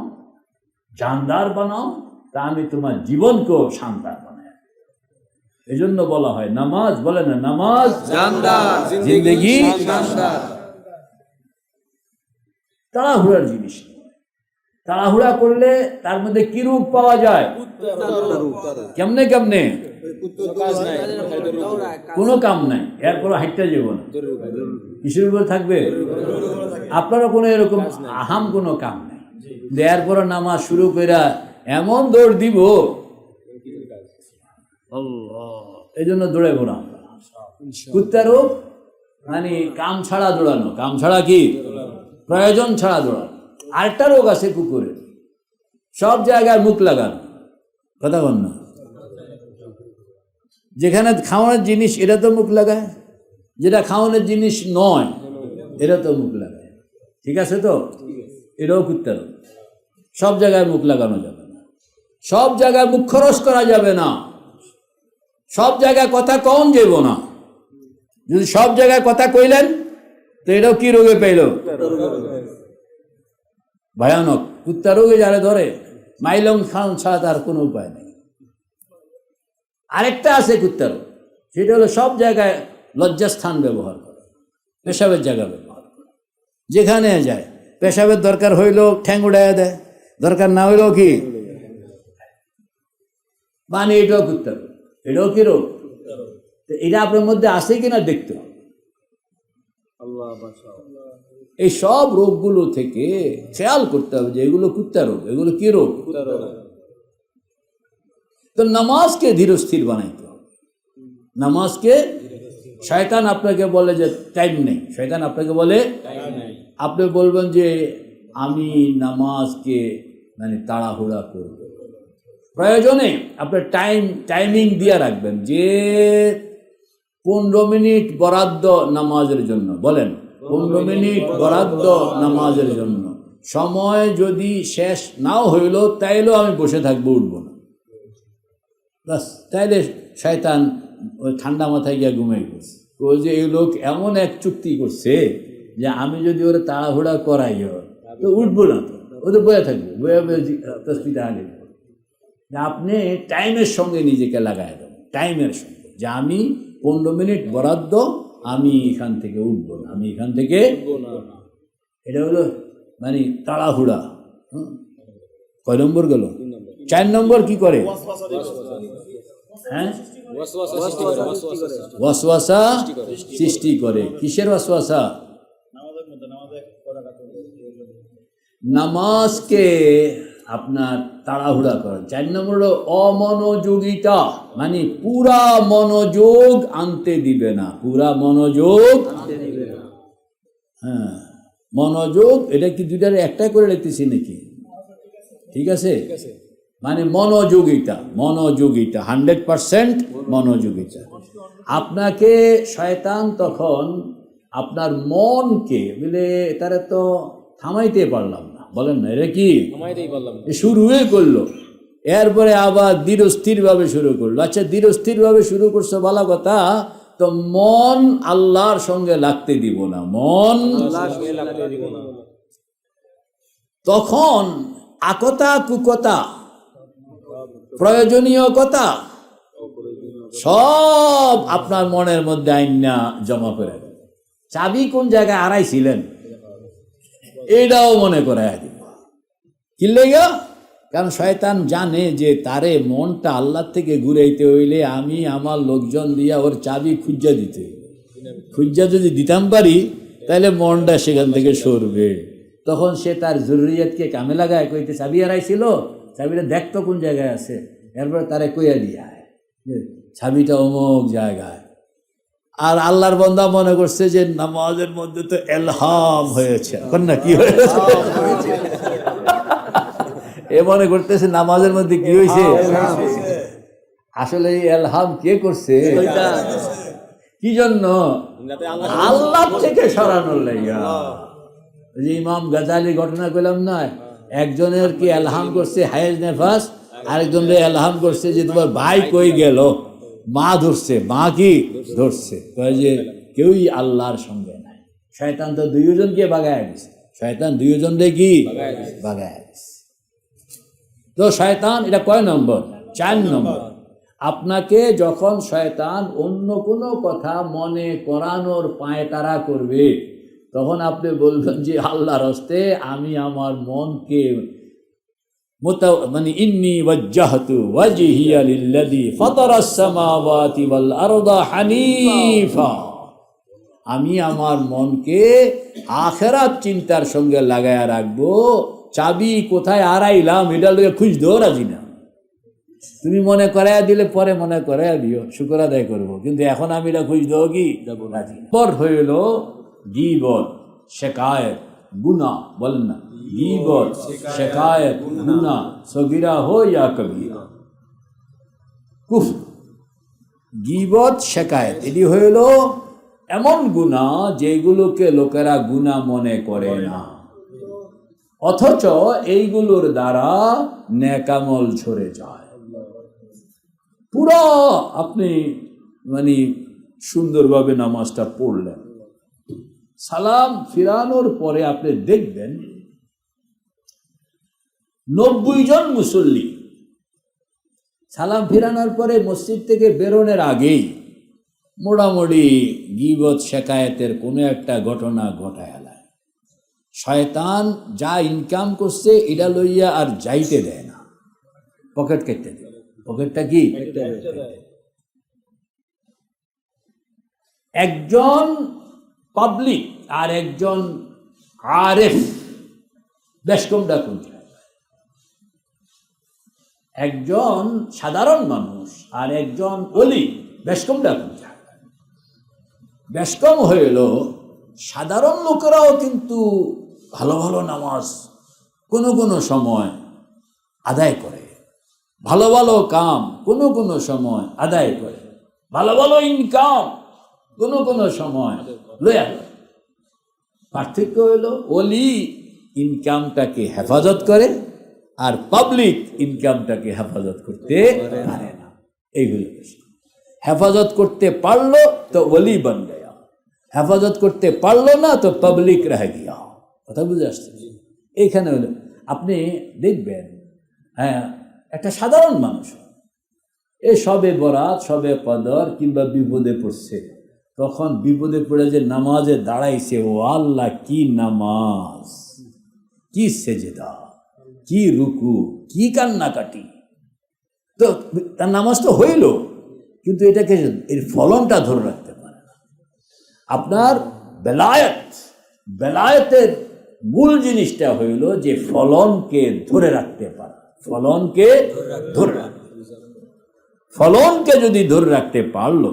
জানদার বানাও, তা আমি তোমার জীবনকেও শানদার বানাই। এই জন্য বলা হয় নামাজ, বলে না নামাজ জানদার, জিন্দগি শানদার। তাড়াহুড়ার জিনিস, তাড়াহুড়া করলে তার মধ্যে কি রূপ পাওয়া যায়, কেমনে কেমনে, কোনো কাম নাই, এরপর হাইটটা যাব না, কিসের উপর থাকবে, আপনারও কোনো এরকম আহাম কোনো কাম নাই, এরপর নামাজ শুরু করে এমন দৌড় দিব, এই জন্য দৌড়াবো না। কুত্তারও মানে কাম ছাড়া দৌড়ানো, কাম ছাড়া কি প্রয়োজন ছাড়া দৌড়ানো। আরেকটা রোগ আছে কুকুরের, সব জায়গায় মুখ লাগানো, কথা বল না, যেখানে খাওয়ানোর জিনিস এটা তো মুখ লাগায়, যেটা খাওয়ানোর জিনিস নয় এটা তো মুখ লাগায়, ঠিক আছে তো, এটাও কুত্তার রোগ। সব জায়গায় মুখ লাগানো যাবে না, সব জায়গায় মুখ খরচ করা যাবে না, সব জায়গায় কথা কম যাব না, যদি সব জায়গায় কথা কইলেন তো এটাও কি রোগে পেল? ভয়ানক। কুত্তা রোগে যারা ধরে মাইলং খান ছাড়া তার কোনো উপায় নেই। আরেকটা আছে কুত্তার, সেটা হলো সব জায়গায় লজ্জাস্থান ব্যবহার করে, পেশাবের জায়গা ব্যবহার করে। যেখানে যায় পেশাবের দরকার হইল ঠ্যাং উড়াইয়া দেয়, দরকার না হইলেও কি মানে এটাও কুত্তার, এটাও কি রোগ? এটা আপনার মধ্যে আছে কিনা দেখতে হবে। এই সব রোগগুলো থেকে খেয়াল করতে হবে যে এগুলো কুত্তা রোগ, এগুলো কি রোগ? তো নামাজকে ধীরস্থির বানাইতে হবে। নামাজকে শয়তান আপনাকে বলে যে টাইম নেই, শয়তান আপনাকে বলে আপনি বলবেন যে আমি নামাজকে মানে তাড়াহুড়া করব। প্রয়োজনে আপনার টাইমিং দিয়ে রাখবেন যে 15 মিনিট বরাদ্দ নামাজের জন্য, বলেন 15 মিনিট বরাদ্দ নামাজের জন্য। সময় যদি শেষ নাও হইল তাইলেও আমি বসে থাকবো, উঠব না, বাস। তাইলে শয়তান ওই ঠান্ডা মাথায় গিয়া ঘুমাই গেছে। ও যে এই লোক এমন এক চুক্তি করছে যে আমি যদি ওরা তাড়াহুড়া করাই তো উঠবো না, তো ও তো বয়ে থাকবো, বয়ে বয়ে তসবিটা আগে। আপনি টাইমের সঙ্গে নিজেকে লাগাই দেবেন, টাইমের সঙ্গে, যে আমি 15 মিনিট বরাদ্দ, আমি এখান থেকে উঠবো না, আমি এখান থেকে। এটা হলো মানে তাড়াহুড়া। কয় নম্বর গেল? 4 নম্বর কি করে? হ্যাঁ, ওয়াসওয়াসা সৃষ্টি করে। কিসের ওয়াসওয়াসা? নামাজকে আপনার তাড়াহুড়া করেন। 4 নম্বর হলো অমনোযোগিতা, মানে পুরা মনোযোগ আনতে দিবে না, পুরা মনোযোগ। হ্যাঁ, মনোযোগ। এটা কি দুইটার একটাই করে লিখতেছি নাকি? ঠিক আছে, মানে মনোযোগিতা, 100% মনোযোগিতা। আপনাকে শয়তান তখন আপনার মনকে বলে তারা তো থামাইতে পারলাম না, বলেন না, এটা কি শুরুই করলো, এরপরে আবার ধীরস্থিরভাবে শুরু করলো। আচ্ছা, ধীরস্থিরভাবে শুরু করছো ভালো কথা, তো মন আল্লাহর সঙ্গে লাগতে দিব না, মন তখন আকতা কুকতা প্রয়োজনীয় কথা সব আপনার মনের মধ্যে আইনা জমা করে দেবে। চাবি কোন জায়গায় হারাইছিলেন এটাও মনে করে কি লেগে, কারণ শয়তান জানে যে তারে মনটা আল্লাহর থেকে ঘুরাইতে হইলে আমি আমার লোকজন দিয়া ওর চাবি খুঁজা দিতে হইবে। খুঁজা যদি দিতাম পারি তাহলে মনটা সেখান থেকে সরবে। তখন সে তার জরুরিয়াতকে কামে লাগায়, কইতে চাবি হারাইছিল, চাবিটা দেখতো কোন জায়গায় আছে, এরপরে তারে কইয়া দিয়া চাবিটা অমুক জায়গায়। আর আল্লাহর বান্দা মনে করছে যে নামাজের মধ্যে তো এলহাম হয়েছে, এখন না কি হয়েছে, এ মনে করতেছে নামাজের মধ্যে কি হয়েছে। আসলে এলহাম কে করছে? কি জন্য? আল্লাহ থেকে সরানোর লাইগা। যে ইমাম গাজালি ঘটনা কইলাম না, একজনের কি এলহাম করছে হায়েজ নেফাস, আরেকজনের এলহাম করছে যে তোমার ভাই কই গেল, মা ধরছে, মা কি ধরছে, যে কেউই আল্লাহর সঙ্গে নাই। শয়তান তো দুইজনকে বাগায় দিছে, শয়তান দুইজনকে কি বাগায় দিছে। তো শয়তান এটা কয় নম্বর? 4 নম্বর। আপনাকে যখন শয়তান অন্য কোনো কথা মনে করানোর পায়তারা করবে, তখন আপনি বলবেন যে আল্লাহর হস্তে আমি আমার মনকে মানে ইন্নী ওয়াজ্জাহতু ওয়াজহিয়া লিল্লাযী ফাতারাস সামাওয়াতি ওয়াল আরদা হানিফা, আমি আমার মনকে আখিরাত চিন্তার সঙ্গে লাগায়া রাখবো। চাবি কোথায় হারাইলাম এটা লোকে খুঁজতেও রাজি না। তুমি মনে করাইয়া দিলে পরে মনে করাইয়া দিও, শুকর আদায় করবো, কিন্তু এখন আমি এটা খুঁজতেও কি রাজি। পর হইল গীবত, শিকায়ত, গুনাহ, বলেন না, গীবত, শিকায়ত, গুনাহ, সগীরা হো ইয়া কবীরা, কুফর। গীবত, শিকায়ত এটি হইল এমন গুনাহ যেগুলোকে লোকেরা গুনাহ মনে করে না, অথচ এইগুলোর দ্বারা নেকামল ঝরে যায়। পুরো আপনি মানে সুন্দরভাবে নামাজটা পড়লেন। সালাম ফিরানোর পরে আপনি দেখবেন 90 জন মুসল্লি সালাম ফিরানোর পরে মসজিদ থেকে বেরোনোর আগেই মোটামুটি গীবত শেকায়েতের কোনো একটা ঘটনা ঘটায় আলায়। শয়তান যা ইনকাম করছে এটা লইয়া আর যাইতে দেয় না, পকেট কেটে দেয়। পকেটটা কি? একজন পাবলিক আর একজন আরেফ বেশ কমটা কোন যায়। একজন সাধারণ মানুষ আর একজন ওলি বেশ কমটা কোন যায়। বেশ কম হইল সাধারণ লোকেরাও কিন্তু ভালো ভালো নামাজ কোনো কোনো সময় আদায় করে, ভালো ভালো কাম কোনো কোনো সময় আদায় করে, ভালো ভালো ইনকাম কোনো কোনো সময় লয়া যায়। পার্থক্য হলো ওলি ইনকামটাকে হেফাজত করে আর পাবলিক ইনকামটাকে হেফাজত করতে পারে না। এইগুলো হেফাজত করতে পারলো তো ওলি বন গয়া, হেফাজত করতে পারলো না তো পাবলিক রহে গিয়া। কথা বুঝে আসছে? এইখানে হলো আপনি দেখবেন, হ্যাঁ, একটা সাধারণ মানুষ এই সবে বরাত সবে কদর কিংবা বিপদে পড়ছে, তখন বিপদে পড়ে যে নামাজে দাঁড়াইছে, ও আল্লাহ কি নামাজ, কি সেজদা, কি রুকু, কি কান্নাকাটি। তো তার নামাজ তো হইল, কিন্তু এটাকে এর ফলনটা ধরে রাখতে পারে না। আপনার বেলায়েতের মূল জিনিসটা হইল যে ফলনকে ধরে রাখতে পারা, ফলনকে ধরে রাখতে, ফলনকে যদি ধরে রাখতে পারলো,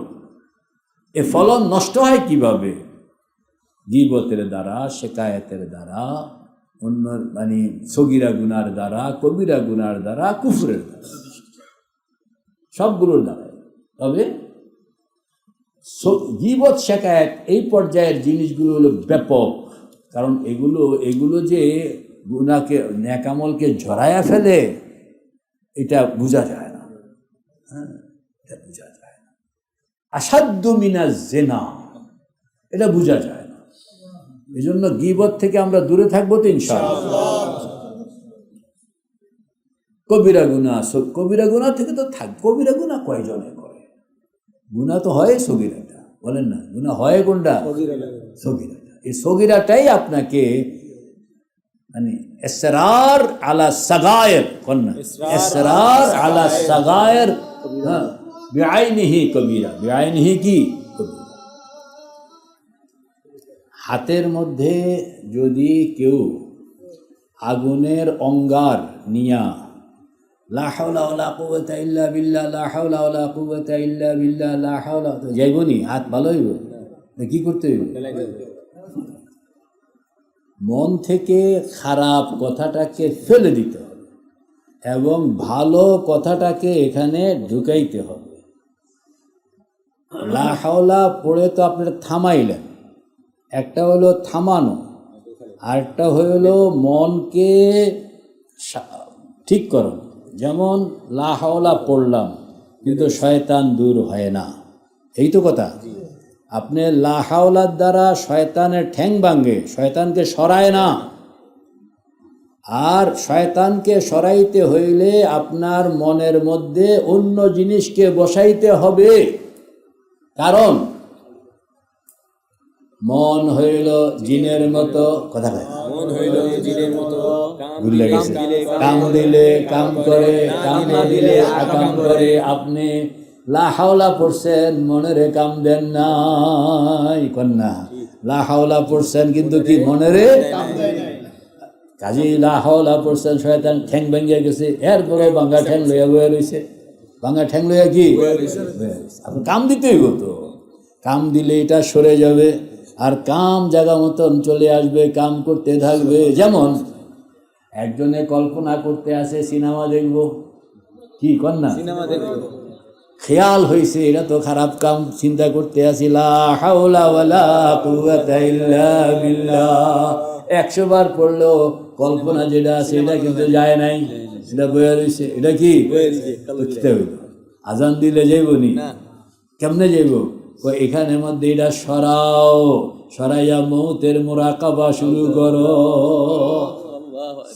এ ফলন নষ্ট হয় কিভাবে? গীবতের দ্বারা, শেকায়েতের দ্বারা, অন্য মানে সগীরা গুনার দ্বারা, কবিরা গুনার দ্বারা, কুফরের দ্বারা, সবগুলোর দ্বারা। তবে গীবত শেকায়েত এই পর্যায়ের জিনিসগুলো হলো ব্যাপক, কারণ এগুলো যে গুনাহকে নেকামলকে ঝরায়া ফেলে, এটা বোঝা যায় না। হ্যাঁ, এটা বোঝা যায় না। আসাধ্য মিনা জেনা, এটা বোঝা যায় না। এই জন্য গীবত থেকে আমরা দূরে থাকবো তো ইনশাআল্লাহ। কবিরা গুনাহ থেকে তো থাক। কবিরা গুনাহ কয়জনে করে? গুনাহ তো হয় সগীরাটা, বলেন না? গুনাহ হয় কোনটা? সগীরাটা। এই সগীরাটাই আপনাকে মানে ইসরার আলা সাগায়ের, কন্যা ইসরার আলা সাগায়ের, হ্যাঁ, বিআইনিহি কবিরা, বিআইনিহি কি কবিরা। হাতের মধ্যে যদি কেউ আগুনের অঙ্গার নিয়া লা হাওলা ওয়ালা কুওয়াতা ইল্লা বিল্লাহ, লা হাওলা ওয়ালা কুওয়াতা ইল্লা বিল্লাহ, লা হাওলা, যাইবনি? হাত ভালো হইব? কি করতে হইব? মন থেকে খারাপ কথাটাকে ফেলে দিতে হবে এবং ভালো কথাটাকে এখানে ঢুকাইতে হবে। লা হাওলা পড়ে তো আপনারা থামাইলেন, একটা হলো থামানো, আরেকটা হলো মনকে ঠিক করো। যেমন লা হাওলা পড়লাম কিন্তু শয়তান দূর হয় না, এই তো কথা। আপনি লা হাওলার দ্বারা শয়তানের ঠ্যাং ভাঙে, শয়তানকে সরায় না। আর শয়তানকে সরাইতে হইলে আপনার মনের মধ্যে অন্য জিনিসকে বসাইতে হবে, কারণ মন হইল জিনের মতো। কথা কয়, মন হইল জিনের মতো, ভুলে গেছে। কাম দিলে কাম করে, কাম না দিলে আকাম করে। আপনি লা হাওলা পড়ছেন, মনেরে কাম দেন নাই, কন্যা লা হাওলা পড়ছেন কিন্তু কি মনেরে কাজী লা হাওলা পড়ছেন, শয়তান ঠ্যাং ভাঙ্গিয়া গেছে, এরপরে ভাঙ্গা ঠ্যাং লইয়া বয়ে রয়েছে। ভাঙ্গা ঠ্যাং লইয়া কি আপনি কাম দিতেই হতো। কাম দিলে এটা সরে যাবে আর কাম জায়গা মতন চলে আসবে, কাম করতে থাকবে। যেমন একজনে কল্পনা করতে আসে সিনেমা দেখব, কি কন্যা সিনেমা দেখবো, খেয়াল হয়েছে এটা তো খারাপ কাম, চিন্তা করতে আসি লা হাওলা ওয়ালা কুওয়াতা ইল্লা বিল্লাহ 100 বার পড়লো, কল্পনা যেটা আছে এটা কিন্তু যায় নাই, সেটা বয়ে রয়েছে। এটা কি আজান দিলে যাইব নি? কেমনে যাইব? এখানের মধ্যে এটা সরাও, সরাইয়া মৌতের মুরাকাবা শুরু করো।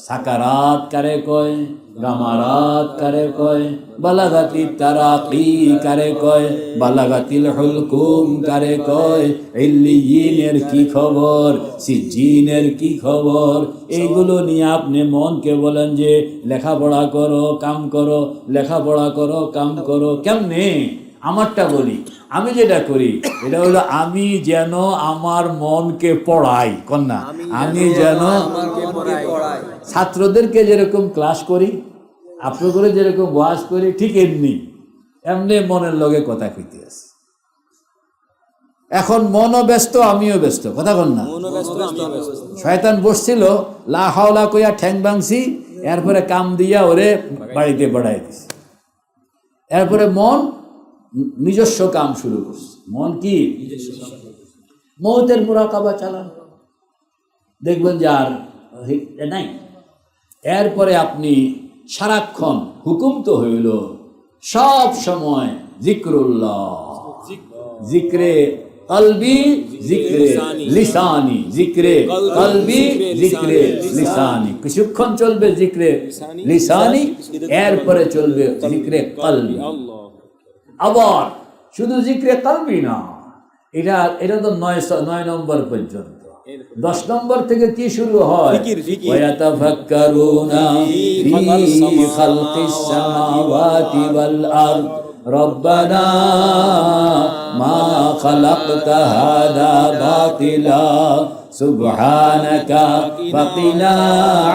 সাকারাত কারে কয়, গামারাত কারে কয়, বালাগাতি তারাকি কারে কয়, বালাগাতিল হুলকুম কারে কয়, ইল্লিয়িনের কি খবর, সিজ্জিনের কি খবর, এইগুলো নিয়ে আপনি মনকে বলেন যে লেখাপড়া করো, কাম করো, লেখাপড়া করো, কাম করো। কেমনে? আমারটা বলি, আমি যেটা করি এটা হলো আমি যেন আমার মনকে পড়াই, কন্যা, আমি যেন ছাত্রদেরকে যেরকম ক্লাস করি, আপনাদের যেরকম ওয়াজ করি, ঠিক এমনি মনের লগে কথা কইতে আছে। এখন মনও ব্যস্ত, আমিও ব্যস্ত, কথা কন না। শয়তান বসছিল, লা হাওলা কইয়া ঠ্যাং ভাঙছি, এরপরে কাম দিয়া ওরে বাড়িতে বাড়াই দিছি। এরপরে মন নিজস্ব কাম শুরু করছে। মন কি? মৌতের মুরাকাবা চালান, দেখবেন যে আর নাই। এরপরে আপনি সারাক্ষণ হুকুম তো হইল সব সময় জিক্রুল্লাহ, জিক্রে কলবি, জিক্রে লিসানি, জিক্রে কলবি, জিক্রে লিসানি। কিছুক্ষণ চলবে জিক্রে লিসানি, এরপরে চলবে জিক্রে কলবি। আবার শুধু জিক্রে কলবি না, এটা তো 9 নম্বর পর্যন্ত। 10 নম্বর থেকে কি শুরু হয়? ওয়াতাফাক্কারুনা ফি খালকিস সামাওয়াতি ওয়াল আরদ রব্বানা মা খালাকতা হাদা বাতিলা সুবহানাকা ফাকিনা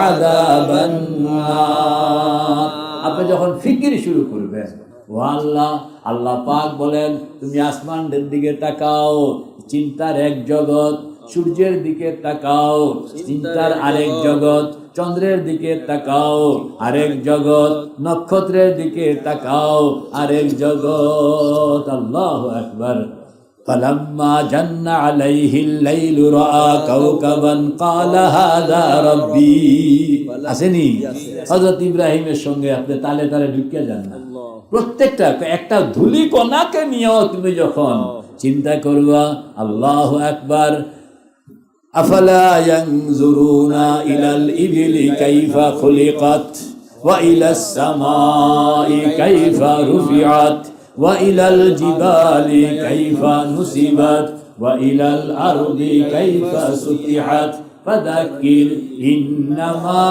আযাবান নার। আপনি যখন ফিকির শুরু করবেন, ও আল্লাহ, আল্লাহ পাক বলেন তুমি আসমানের দিকে তাকাও, চিন্তার এক জগৎ, সূর্যের দিকে তাকাও, চিন্তার আরেক জগৎ, চন্দ্রের দিকে তাকাও, আরেক জগৎ, নক্ষত্রের দিকে তাকাও, আরেক জগৎ। আল্লাহু আকবার। فلما جن عليه الليل رأى كوكبا قال هذا ربي। আসেনি? হযরত ইব্রাহিমের সঙ্গে আপনি তালে তালে ঢুকে যান না। প্রত্যেকটা একটা ধুলি কণাকে নিয়েও তুমি যখন চিন্তা করবা, আল্লাহু আকবার। আফালা ইয়ানজুরুনা ইলাল ইবিলি কাইফা খুলিকাত ওয়া ইলাস সামাই কাইফা রুফিআত ওয়া ইলাল জিবালি কাইফা নুসিবাত ওয়া ইলাল আরদি কাইফা সুতিহাত ফাযাক্কির ইন্নামা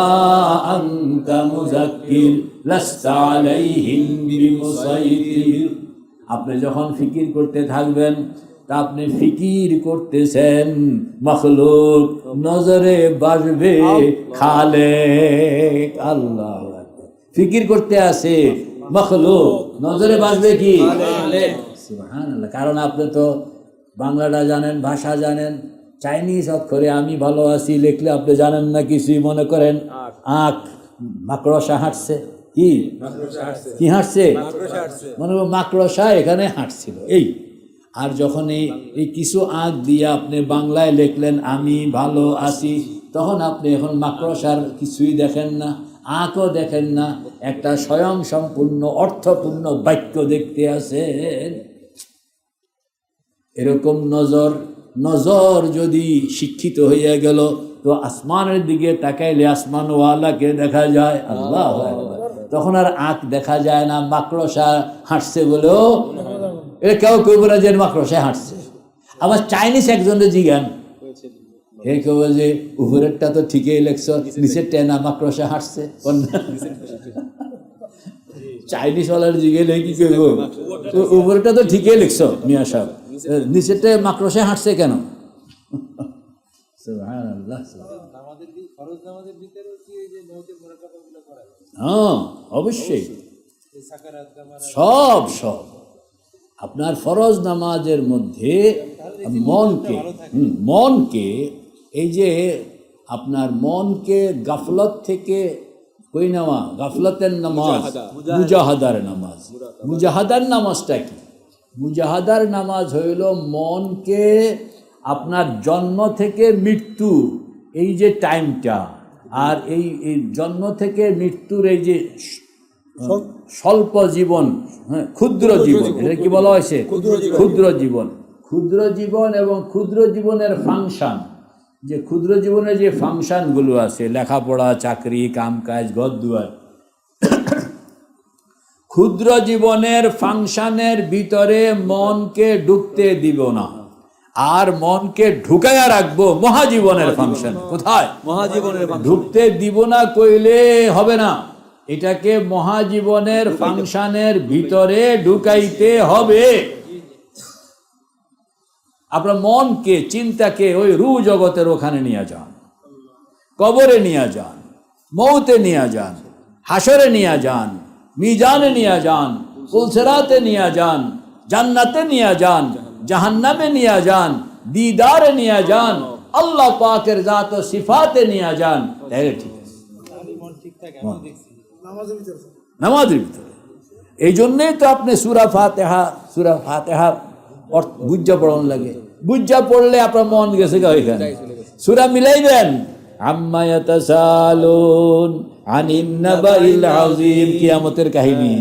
আনতা মুযাক্কির লাস্তা আলাইহিম বিমুসাইতির। আপনি যখন ফিকির করতে থাকবেন, তা আপনি ফিকির করতেছেন, মখলুক নজরে বাসবে খালেক। আল্লাহ ফিকির করতে আসে, মখলুক নজরে বাসবে কি? সুবহানাল্লাহ। কারণ আপনি তো বাংলাটা জানেন, ভাষা জানেন, চাইনিজ অক্ষরে আমি ভালো আছি লিখলে আপনি জানেন না কিছুই, মনে করেন আখ মাকড়সা হাঁটছে। কি কি হাঁটছে? মনে করো মাকড়সা এখানে হাঁটছিল, এই। আর যখন এই কিছু আঁক দিয়ে আপনি বাংলায় লিখলেন আমি ভালো আছি, তখন আপনি এখন মাকড়সার কিছুই দেখেন না, আঁকও দেখেন না, একটা স্বয়ং সম্পূর্ণ অর্থপূর্ণ বাক্য দেখতে আছেন। এরকম নজর যদি শিক্ষিত হইয়া গেল, তো আসমানের দিকে তাকাইলে আসমানওয়ালাকে দেখা যায়। আল্লাহু আকবার। তখন আর আঁক দেখা যায় না, মাকড়সা হাঁটছে বলেও এটা কেউ কেউ বলে যে মাকড়সা হাঁটছে। আবার চাইনিজ একজনের জিজ্ঞান, হে কেউ যে উপরেরটা তো ঠিকই লেখছ, নিচেরটা না মাকড়সা হাঁটছে। চাইনিজ ওয়ালার জিজ্ঞেলে কি করব, উপরেরটা তো ঠিকই লিখছ মিয়া সাহেব, নিচেরটা মাকড়সা হাঁটছে কেন? হ্যাঁ অবশ্যই, সব আপনার ফরজ নামাজের মধ্যে মনকে এই যে আপনার মনকে গাফলত থেকে কই নেওয়া, গাফলতের নামাজ মুজাহাদার নামাজ। মুজাহাদার নামাজটা কি? মুজাহাদার নামাজ হইল মনকে আপনার জন্ম থেকে মৃত্যু, এই যে টাইমটা, আর এই জন্ম থেকে মৃত্যুর এই যে স্বল্প জীবন, হ্যাঁ ক্ষুদ্র জীবন, এটা কি বলা হয়েছে? ক্ষুদ্র জীবন। ক্ষুদ্র জীবন এবং ক্ষুদ্র জীবনের ফাংশন, যে ক্ষুদ্র জীবনের যে ফাংশনগুলো আছে, লেখাপড়া, চাকরি, কামকাজ, ঘরদুয়ার, ক্ষুদ্র জীবনের ফাংশনের ভিতরে মনকে ঢুকতে দিব না, আর মনকে ঢুকাইয়া রাখবো মহাজীবনের ফাংশন। কোথায়? মহাজীবনের ঢুকতে দিব না কইলে হবে না, এটাকে মহাজীবনের ফাংশনের ভিতরে ঢুকাইতে হবে। আপনার মনকে, চিন্তাকে ওই রূহ জগতের ওখানে নিয়ে যান, কবরে নিয়ে যান, মৌতে নিয়ে যান, হাসরে নিয়ে যান, মিজানে নিয়ে যান, পুলসেরাতে নিয়ে যান, জান্নাতে নিয়ে যান, জাহান্নামে নিয়ে যান, দিদারে নিয়ে যান, আল্লাহ পাকের জাত ও সিফাতে নিয়ে যান, তাহলে ঠিক আছে। নামাজের ভিতরে এই জন্যই তো আপনি সূরা ফাতিহা বুঝা পড়ানো লাগে। বুঝা পড়লে আপনার মন গেছে ওইখানে। সূরা মিলাইবেন, আম্মা ইয়াতাসালুন আনিন নাবাইল আযীম, কিয়ামতের কাহিনী।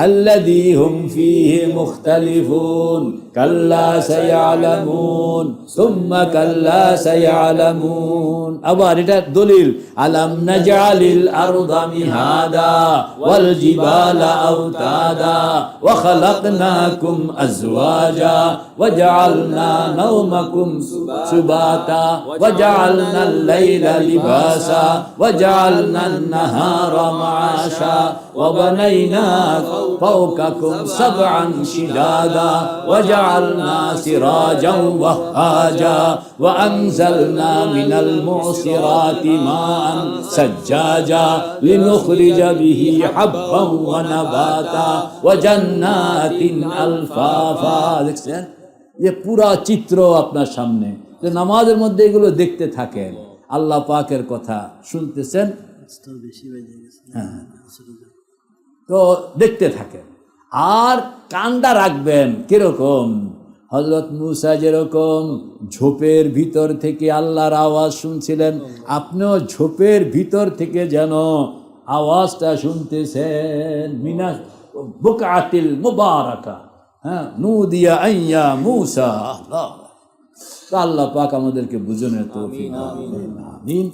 আল্লাযী হুম ফীহি মুখতালিফুন কাল্লা সায়ালামুন সুম্মা কাল্লা সায়ালামুন। আবার এটা দলিল, আলাম নাজআলিল আরদা মিহাদা ওয়াল জিবালা আওতাদা ওয়া খালাকনাকুম আজওয়াজা ওয়া জাআলনা নাওমাকুম সুবাতা ওয়া জাআলনাল লাইলা লিবাসা ওয়া জাআলনান নাহারা মাআশা ওয়া বানাইনা ফাওকাকুম সাবআন শিদাদা ওয়া জাআলনা সিরাজাও ওয়াহাজা ওয়া আনজালনা মিনাল মু'সিরাতি মা'আন সাজ্জাজা লিনুখরিজা বিহি হাব্বান ওয়া নাবাতা ওয়া জান্নাতিন আলফাফা। দেখছেন যে পুরা চিত্র আপনার সামনে, যে নামাজের মধ্যে এগুলো দেখতে থাকেন, আল্লাহ পাকের কথা শুনতেছেন, হ্যাঁ, তো দেখতে থাকেন। আর কানটা রাখবেন কিরকম, হযরত মূসা যেরকম ঝোপের ভিতর থেকে আল্লাহর আওয়াজ শুনছিলেন, আপনিও ঝোপের ভিতর থেকে যেন আওয়াজটা শুনতেছেন। মিনা বুকআতিল মুবারাকা, হ্যাঁ, নুদিয়া আইয়া মূসা। আল্লাহ পাক আমাদেরকে বুঝনের তৌফিক দান করুন। আমিন।